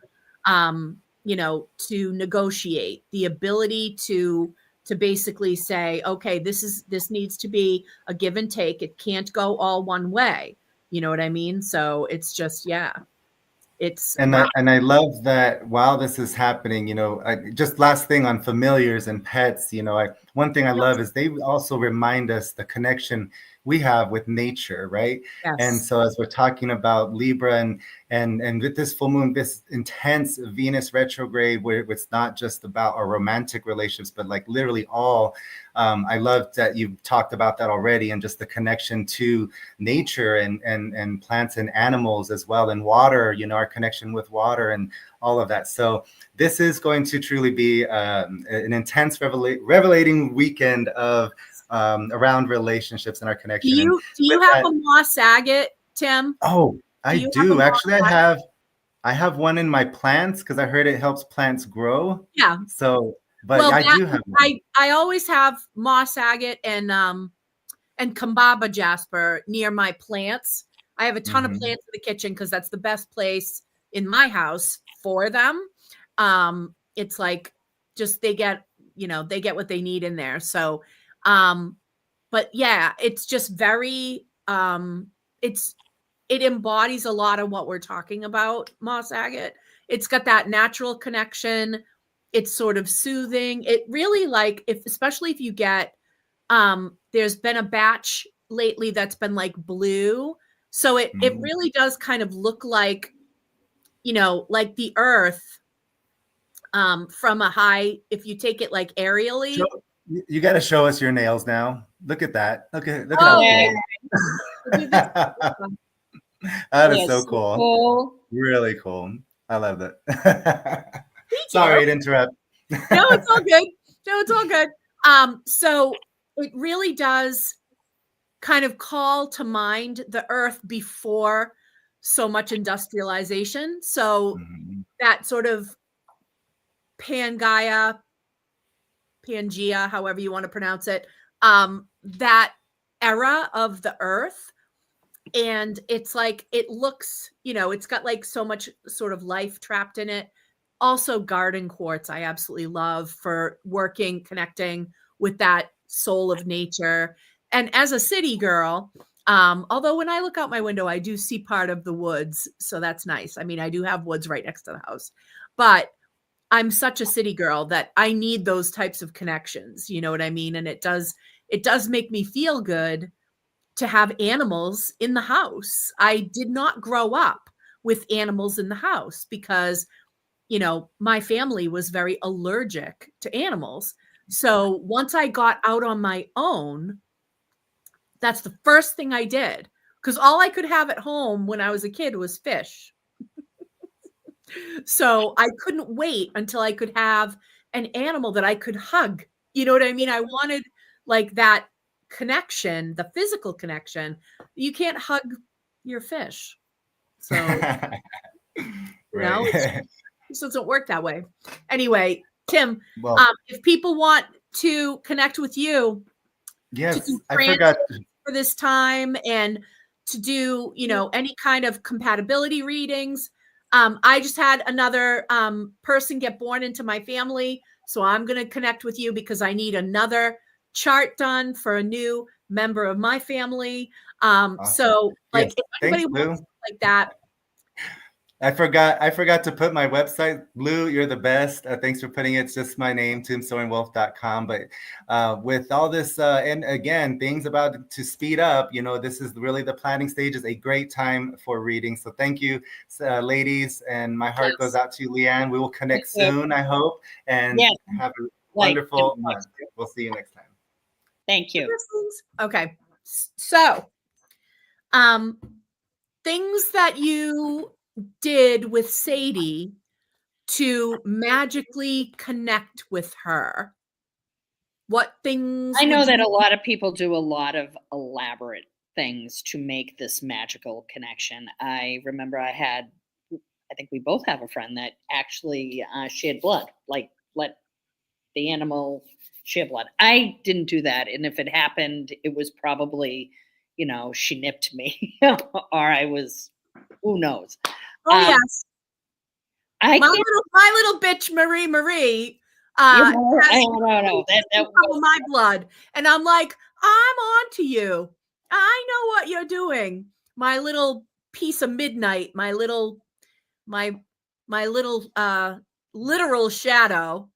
you know, to negotiate, the ability to basically say, okay, this needs to be a give and take. It can't go all one way. You know what I mean? So it's just, yeah, it's, and I love that while this is happening, you know, just last thing on familiars and pets, you know, one thing I love is they also remind us the connection we have with nature, right? Yes. And so as we're talking about Libra and with this full moon, this intense Venus retrograde, where it's not just about our romantic relationships, but like literally all. I love that you've talked about that already, and just the connection to nature and plants and animals as well, and water, you know, our connection with water and all of that. So this is going to truly be an intense revelating weekend of around relationships and our connection. Do you have a moss agate, Tim? Oh, I do. Actually, I have one in my plants because I heard it helps plants grow. Yeah. So, but I do have one. I always have moss agate and Kambaba jasper near my plants. I have a ton of plants in the kitchen because that's the best place in my house for them. It's like just they get what they need in there. So, but yeah, it's just very, it embodies a lot of what we're talking about, moss agate. It's got that natural connection. It's sort of soothing. It really, like, especially if you get, there's been a batch lately that's been like blue. So it really does kind of look like, you know, like the earth from a high, if you take it like aerially. You got to show us your nails now. Look at that. Look how cool. That is so cool. Really cool. I love that. Sorry to interrupt. No, it's all good. No, it's all good. So it really does kind of call to mind the earth before so much industrialization. So that sort of Pangea, however you want to pronounce it, that era of the earth. And it's like, it looks, you know, it's got like so much sort of life trapped in it. Also garden quartz, I absolutely love for working, connecting with that soul of nature. And as a city girl, Although when I look out my window, I do see part of the woods. So that's nice. I mean, I do have woods right next to the house, but I'm such a city girl that I need those types of connections. You know what I mean? And it does make me feel good to have animals in the house. I did not grow up with animals in the house because, you know, my family was very allergic to animals. So once I got out on my own, that's the first thing I did, because all I could have at home when I was a kid was fish. So I couldn't wait until I could have an animal that I could hug. You know what I mean? I wanted like that connection, the physical connection. You can't hug your fish. So, Right. it just doesn't work that way. Anyway, Tim, Well, if people want to connect with you to yes, do I forgot. for this time and to do, you know, any kind of compatibility readings. I just had another person get born into my family. So I'm going to connect with you because I need another chart done for a new member of my family. Awesome. So like Yes, if thanks, anybody Lou. wants like that. I forgot to put my website. Lou, you're the best. Thanks for putting it. It's just my name, tombsowingwealth.com. But with all this, and again, things about to speed up, you know, this is really the planning stage is a great time for reading. So thank you, ladies. And my heart goes out to you, Leanne. We will connect soon, I hope. And have a wonderful month. We'll see you next time. Thank you. Okay. So, things that you did with Sadie to magically connect with her. What things? I know that a lot of people do a lot of elaborate things to make this magical connection. I remember I think we both have a friend that actually shed blood, like let the animal shed blood. I didn't do that. And if it happened, it was probably, you know, she nipped me or I was, who knows? Oh, yes. My little bitch, Marie. I don't know. That was my blood. And I'm like, I'm on to you. I know what you're doing. My little piece of midnight, my little literal shadow.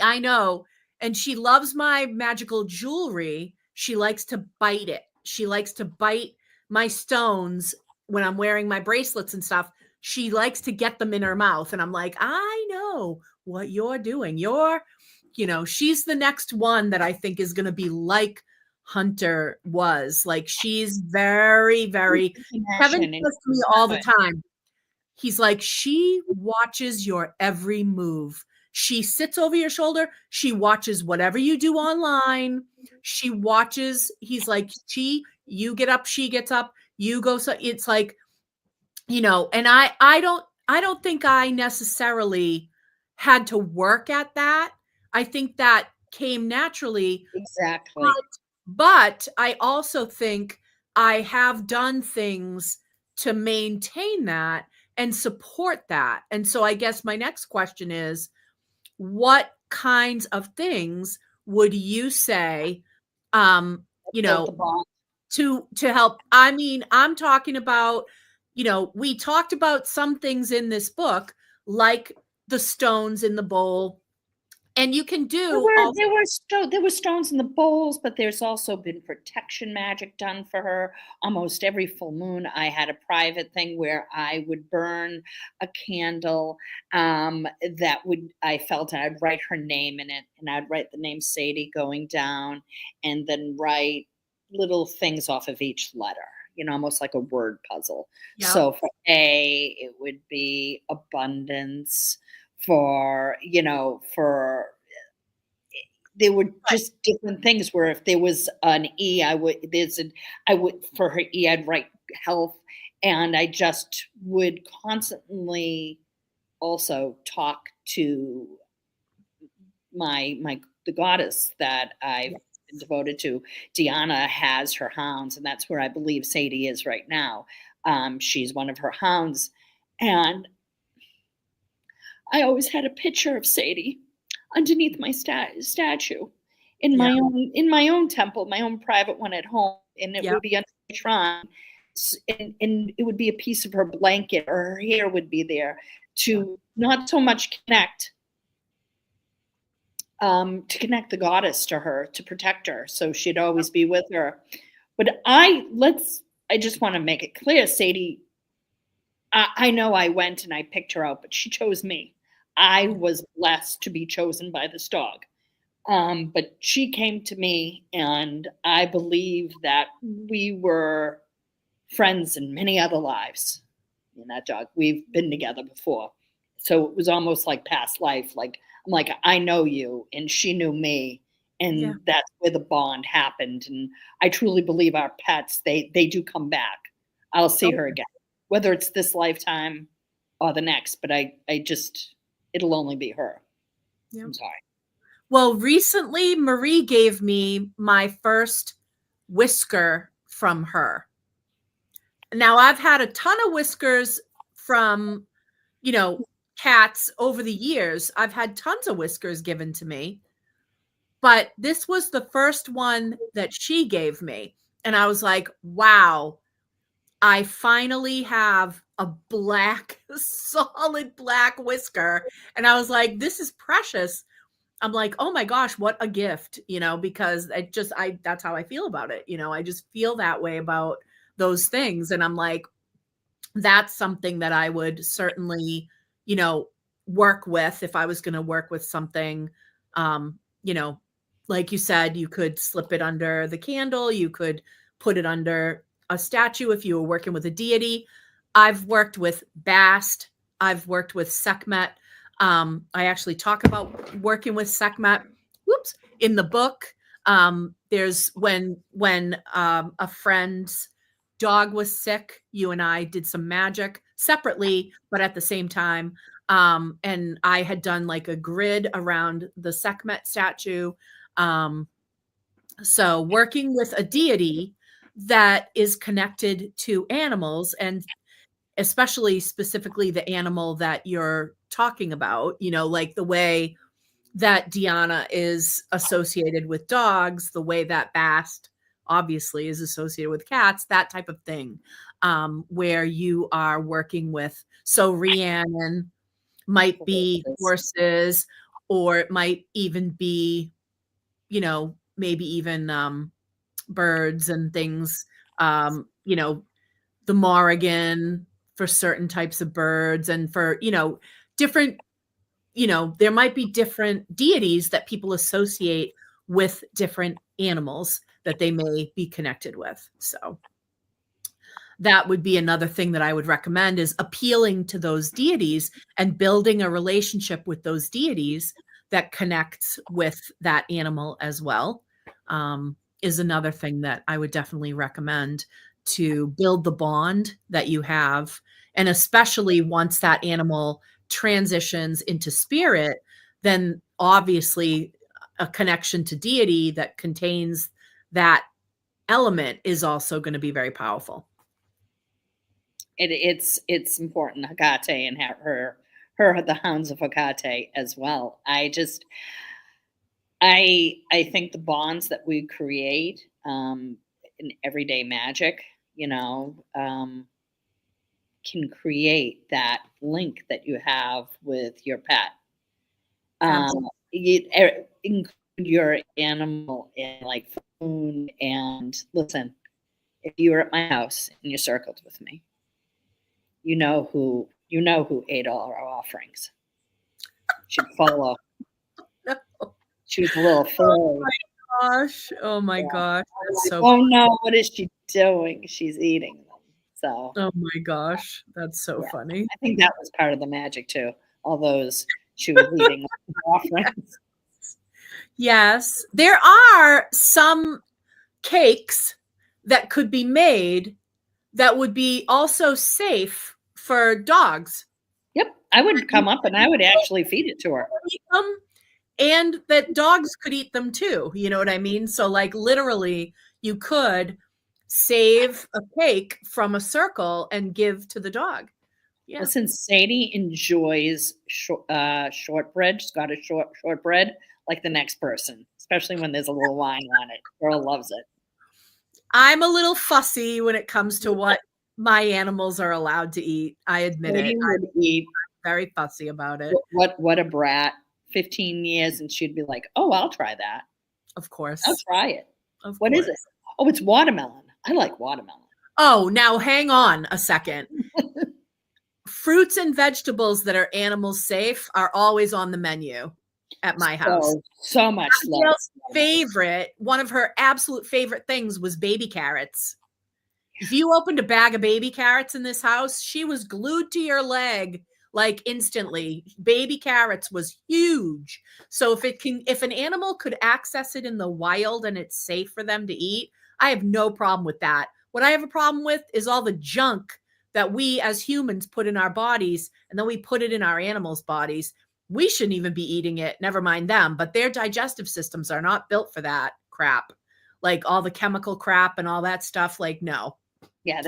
I know. And she loves my magical jewelry. She likes to bite it. She likes to bite my stones when I'm wearing my bracelets and stuff. She likes to get them in her mouth. And I'm like, I know what you're doing. She's the next one that I think is going to be like Hunter was. Like, she's very, very, Kevin says to me all the time. He's like, she watches your every move. She sits over your shoulder. She watches whatever you do online. She watches. He's like, you get up, she gets up, you go. So it's like, and I don't think I necessarily had to work at that. I think that came naturally. Exactly. But I also think I have done things to maintain that and support that. And so I guess my next question is, what kinds of things would you say, to help? I mean, I'm talking about, we talked about some things in this book, like the stones in the bowl. And you can do. There were stones in the bowls, but there's also been protection magic done for her. Almost every full moon, I had a private thing where I would burn a candle I felt, and I'd write her name in it, and I'd write the name Sadie going down, and then write little things off of each letter. Almost like a word puzzle. Yeah. So for A, it would be abundance. There were just different things where if there was an E, for her E, I'd write health. And I just would constantly also talk to the goddess that I've been devoted to. Diana has her hounds, and that's where I believe Sadie is right now. She's one of her hounds. And I always had a picture of Sadie underneath my statue. in my own temple, my own private one at home, and it Yeah. would be under the shrine, and it would be a piece of her blanket, or her hair would be there to not so much connect, to connect the goddess to her, to protect her, so she'd always be with her. But I just want to make it clear, Sadie, I know I went and I picked her out, but she chose me. I was blessed to be chosen by this dog. But she came to me, and I believe that we were friends in many other lives. And that dog, we've been together before. So it was almost like past life. Like, I'm like, I know you, and she knew me. And that's where the bond happened. And I truly believe our pets, they do come back. I'll see her again, whether it's this lifetime or the next, but it'll only be her. I'm sorry. Well, recently Marie gave me my first whisker from her. Now, I've had a ton of whiskers from, cats over the years. I've had tons of whiskers given to me, but this was the first one that she gave me. And I was like, wow, I finally have a black, solid black whisker. And I was like, this is precious. I'm like, oh my gosh, what a gift, because that's how I feel about it. I just feel that way about those things. And I'm like, that's something that I would certainly, work with if I was going to work with something. Like you said, you could slip it under the candle. You could put it under a statue if you were working with a deity. I've worked with Bast. I've worked with Sekhmet. I actually talk about working with Sekhmet. In the book. There's when a friend's dog was sick, you and I did some magic separately, but at the same time. And I had done like a grid around the Sekhmet statue. So working with a deity that is connected to animals, and especially specifically the animal that you're talking about, like the way that Diana is associated with dogs, the way that Bast obviously is associated with cats, that type of thing, where you are working with. So Rhiannon might be horses, or it might even be, maybe even birds and things, the Morrigan for certain types of birds, and for, different, there might be different deities that people associate with different animals that they may be connected with. So that would be another thing that I would recommend, is appealing to those deities and building a relationship with those deities that connects with that animal as well, is another thing that I would definitely recommend to build the bond that you have. And especially once that animal transitions into spirit, then obviously a connection to deity that contains that element is also going to be very powerful. It's important, Hecate and her the hounds of Hecate as well. I think the bonds that we create in everyday magic, can create that link that you have with your pet. Include your animal in like food. And listen, if you were at my house and you circled with me, you know who ate all our offerings. She'd follow. She was a little Oh my gosh. Oh my gosh. That's so funny. No, what is she doing? She's eating them. So oh my gosh. That's so funny. I think that was part of the magic too. All those she was eating offerings. Yes. There are some cakes that could be made that would be also safe for dogs. Yep. I would come up and I would actually feed it to her. And that dogs could eat them too. You know what I mean? So like literally you could save a cake from a circle and give to the dog. Yeah. Listen, Sadie enjoys shortbread, Scottish shortbread, like the next person. especially when there's a little wine on it. Girl loves it. I'm a little fussy when it comes to what my animals are allowed to eat. I admit it. Would eat. I'm very fussy about it. What a brat. 15 years and she'd be like, oh, I'll try that. Of course. I'll try it. Of What course. is it? Oh, it's watermelon. I like watermelon. Oh, now hang on a second. Fruits and vegetables that are animal safe are always on the menu at my house. So much love. One of her absolute favorite things was baby carrots. If you opened a bag of baby carrots in this house, she was glued to your leg like instantly. Baby carrots was huge. So if an animal could access it in the wild and it's safe for them to eat, I have no problem with that. What I have a problem with is all the junk that we as humans put in our bodies, and then we put it in our animals' bodies. We shouldn't even be eating it, never mind them, but their digestive systems are not built for that crap. Like all the chemical crap and all that stuff, like no. Yeah,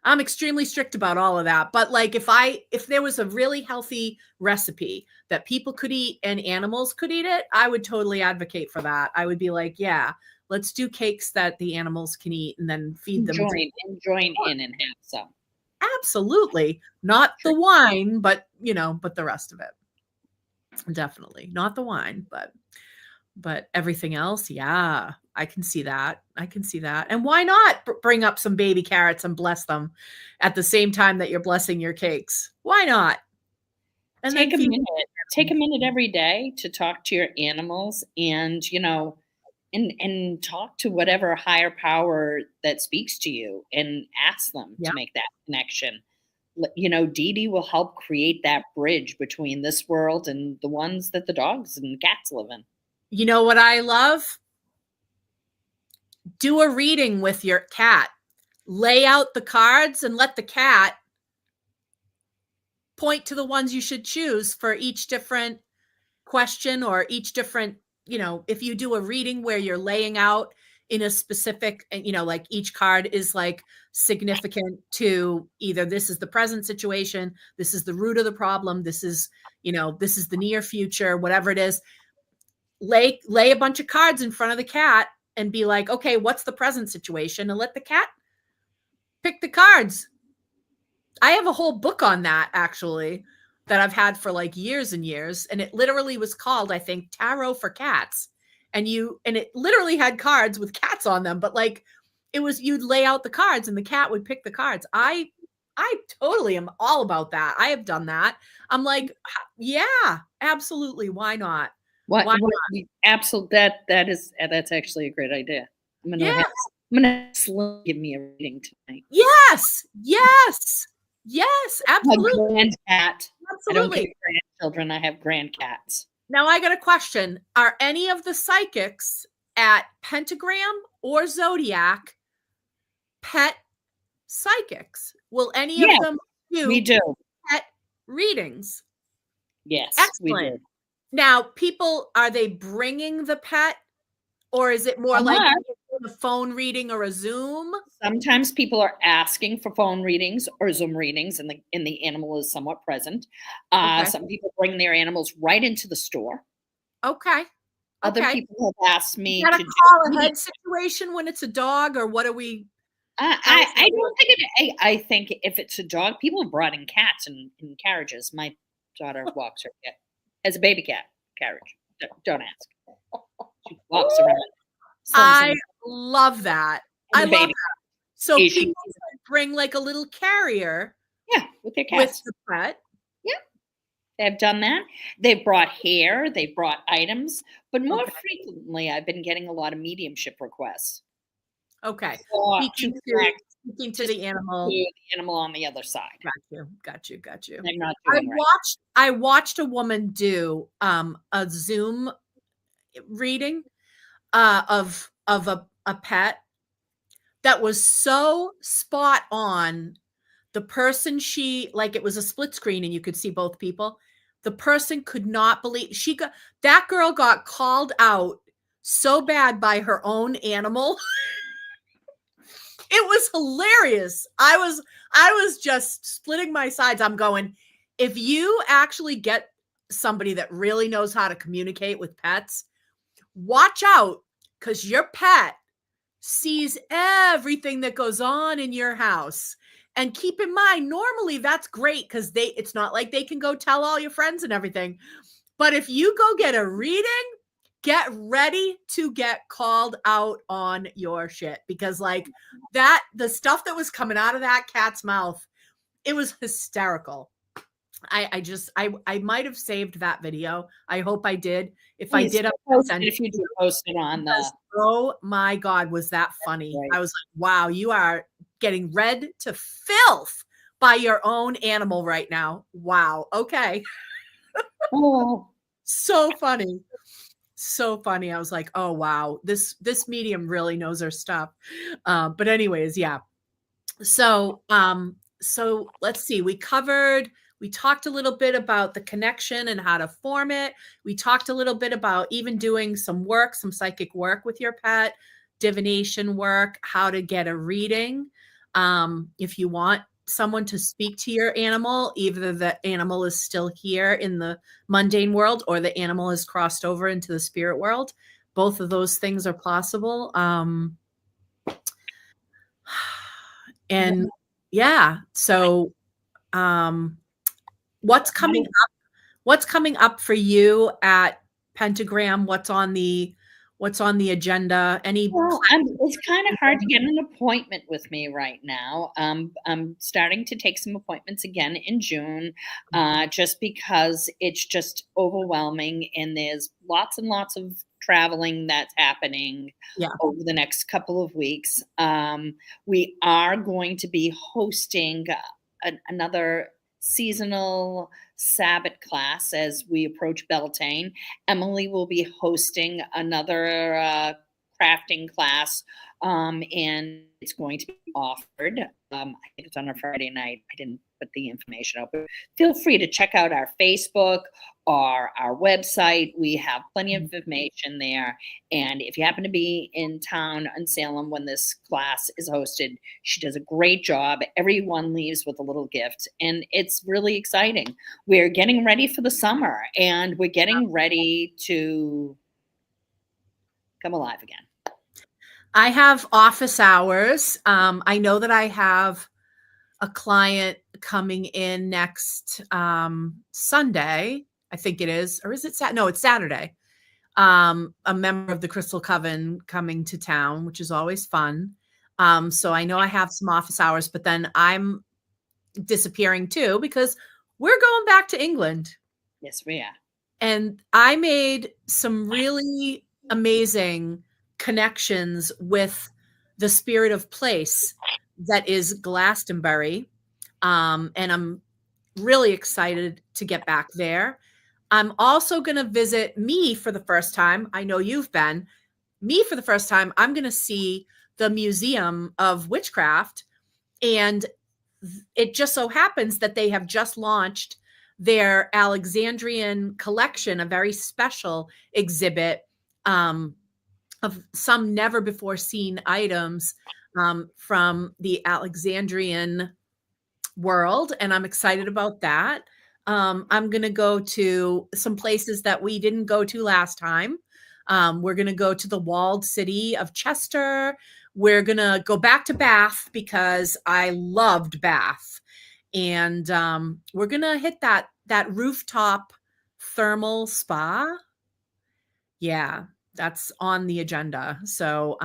I'm extremely strict about all of that. But like if there was a really healthy recipe that people could eat and animals could eat it, I would totally advocate for that. I would be like, yeah, let's do cakes that the animals can eat and then feed them. Join in and have some. Absolutely. Not the wine, but the rest of it. Definitely. Not the wine, but everything else. Yeah, I can see that. And why not bring up some baby carrots and bless them at the same time that you're blessing your cakes? Why not? And take a minute every day to talk to your animals and, and talk to whatever higher power that speaks to you and ask them to make that connection. Dee Dee will help create that bridge between this world and the ones that the dogs and cats live in. You know what I love? Do a reading with your cat. Lay out the cards and let the cat point to the ones you should choose for each different question or each different, if you do a reading where you're laying out in a specific, like each card is like significant to either this is the present situation, this is the root of the problem, this is the near future, whatever it is. Lay a bunch of cards in front of the cat and be like, okay, what's the present situation? And let the cat pick the cards. I have a whole book on that actually that I've had for like years and years. And it literally was called, I think, Tarot for Cats. And it literally had cards with cats on them, but like you'd lay out the cards and the cat would pick the cards. I totally am all about that. I have done that. I'm like, yeah, absolutely. Why not? Absolutely. That's actually a great idea. I'm gonna Slim give me a reading tonight. Yes, absolutely. My grand cat. Absolutely. I don't get grandchildren. I have grand cats. Now I got a question. Are any of the psychics at Pentagram or Zodiac pet psychics? Will any of them do pet readings? Yes. Excellent. We do. Now, are they bringing the pet, or is it more like a phone reading or a Zoom? Sometimes people are asking for phone readings or Zoom readings, and the animal is somewhat present. Some people bring their animals right into the store. Okay. Other people have asked me to call a head situation when it's a dog, or what are we? I don't think I think if it's a dog, people have brought in cats in carriages. My daughter walks her cat as a baby cat carriage. Don't ask. She walks around. I love that. I love that. So people bring like a little carrier. Yeah, with their cats. With the pet. Yeah. They've done that. They've brought hair. They've brought items. But more frequently, I've been getting a lot of mediumship requests. Okay. Speaking to the animal. The animal on the other side. Got you. I'm not I watched a woman do a Zoom reading of a pet that was so spot on. The person it was a split screen and you could see both people. The person could not believe that girl got called out so bad by her own animal. It was hilarious. I was just splitting my sides. I'm going, if you actually get somebody that really knows how to communicate with pets, watch out, because your pet sees everything that goes on in your house. And keep in mind, normally that's great because it's not like they can go tell all your friends and everything. But if you go get a reading, get ready to get called out on your shit, because like the stuff that was coming out of that cat's mouth, it was hysterical. I might have saved that video. I hope I did. If I did, if you do post it on the. Oh my God, was that funny? Right. I was like, wow, you are getting read to filth by your own animal right now. Wow. Okay. Oh. So funny. So funny. I was like, oh wow, this medium really knows her stuff. But anyways, yeah. So let's see. We talked a little bit about the connection and how to form it. We talked a little bit about even doing some psychic work with your pet, divination work, how to get a reading. If you want someone to speak to your animal, either the animal is still here in the mundane world or the animal has crossed over into the spirit world. Both of those things are possible. And yeah, so what's coming up for you at Pentagram? What's on the agenda? It's kind of hard to get an appointment with me right now. I'm starting to take some appointments again in June, just because it's just overwhelming, and there's lots and lots of traveling that's happening over the next couple of weeks. We are going to be hosting another seasonal Sabbath class as we approach Beltane. Emily will be hosting another crafting class, and it's going to be offered. I think it's on a Friday night. I didn't put the information out, but feel free to check out our Facebook or our website. We have plenty of information there. And if you happen to be in town in Salem when this class is hosted, she does a great job. Everyone leaves with a little gift, and it's really exciting. We're getting ready for the summer, and we're getting ready to come alive again. I have office hours. I know that I have a client coming in next Sunday, I think it is, or is it Saturday? No, it's Saturday. A member of the Crystal Coven coming to town, which is always fun. So I know I have some office hours, but then I'm disappearing too because we're going back to England. Yes, we are. And I made some really amazing connections with the spirit of place that is Glastonbury. And I'm really excited to get back there. I'm also going to visit me for the first time. I know you've been. Me for the first time, I'm going to see the Museum of Witchcraft. And it just so happens that they have just launched their Alexandrian collection, a very special exhibit of some never before seen items from the Alexandrian world. And I'm excited about that. I'm going to go to some places that we didn't go to last time. We're going to go to the walled city of Chester. We're going to go back to Bath because I loved Bath. And we're going to hit that rooftop thermal spa. Yeah, that's on the agenda. So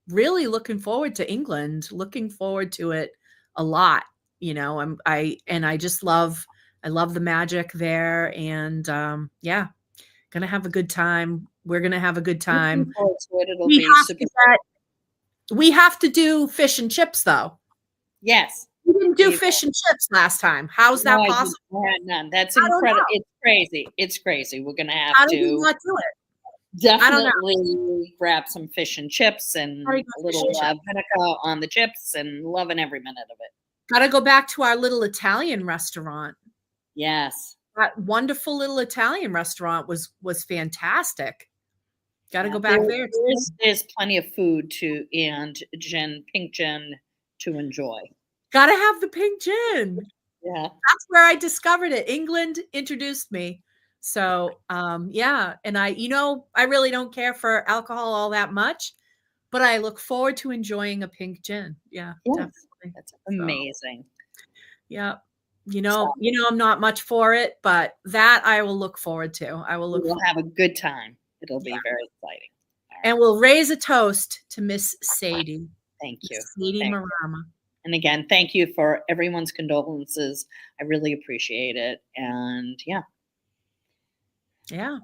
really looking forward to England, looking forward to it a lot. You know, I just love the magic there. And yeah, gonna have a good time. We're gonna have a good time. We have to do fish and chips though. Yes. We didn't do fish and chips last time. How's that possible? None. That's incredible. It's crazy. It's crazy. We're gonna have How did we not do it? Definitely grab some fish and chips and a little vinegar on the chips, and loving every minute of it. Got to go back to our little Italian restaurant. Yes. That wonderful little Italian restaurant was fantastic. Got to go back there. There's plenty of food and pink gin to enjoy. Got to have the pink gin. Yeah. That's where I discovered it. England introduced me. So, yeah. And I really don't care for alcohol all that much, but I look forward to enjoying a pink gin. Yeah, Yes, definitely. that's amazing. Yeah. So I'm not much for it, but that I will look forward to. I will we look will forward. have a good time. It'll be very exciting. And we'll raise a toast to Miss Sadie. Thank you. Sadie Thank Marama. And again, thank you for everyone's condolences. I really appreciate it. And yeah. Yeah.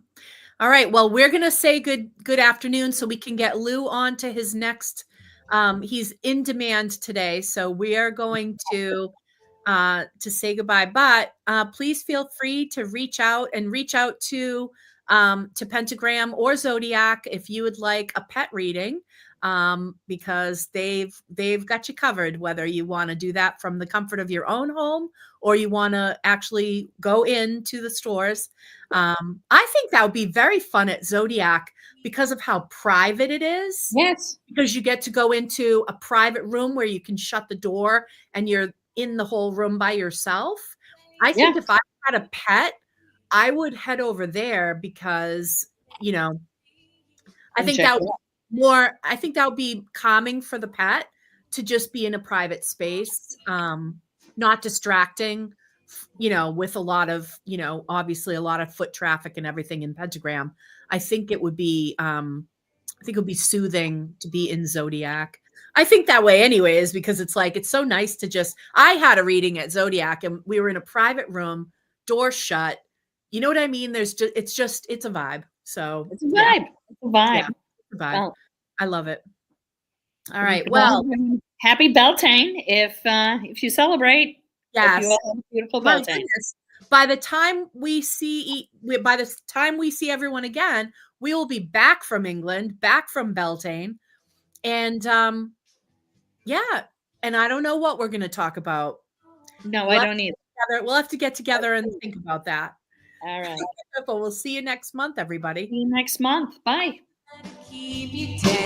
All right. Well, we're going to say good afternoon so we can get Lou on to his next. He's in demand today, so we are going to say goodbye. But please feel free to reach out to Pentagram or Zodiac if you would like a pet reading, because they've got you covered, whether you want to do that from the comfort of your own home or you want to actually go into the stores. I think that would be very fun at Zodiac because of how private it is. Yes. Because you get to go into a private room where you can shut the door and you're in the whole room by yourself. I think if I had a pet, I would head over there because, I think that would be calming for the pet to just be in a private space, not distracting, with a lot of, obviously a lot of foot traffic and everything in Pentagram. I think it would be soothing to be in Zodiac. I think that way anyways, because it's like, it's so nice to I had a reading at Zodiac and we were in a private room, door shut. You know what I mean? It's a vibe. So it's a vibe. It's a vibe. Yeah, it's a vibe. Well, I love it. All right. Well, happy Beltane if you celebrate. Yes. You all have a beautiful Beltane. By the time we see everyone again, we will be back from England, back from Beltane. And yeah. And I don't know what we're going to talk about. No, I don't either. We'll have to get together and think about that. All right. We'll see you next month, everybody. See you next month. Bye. Keep you down.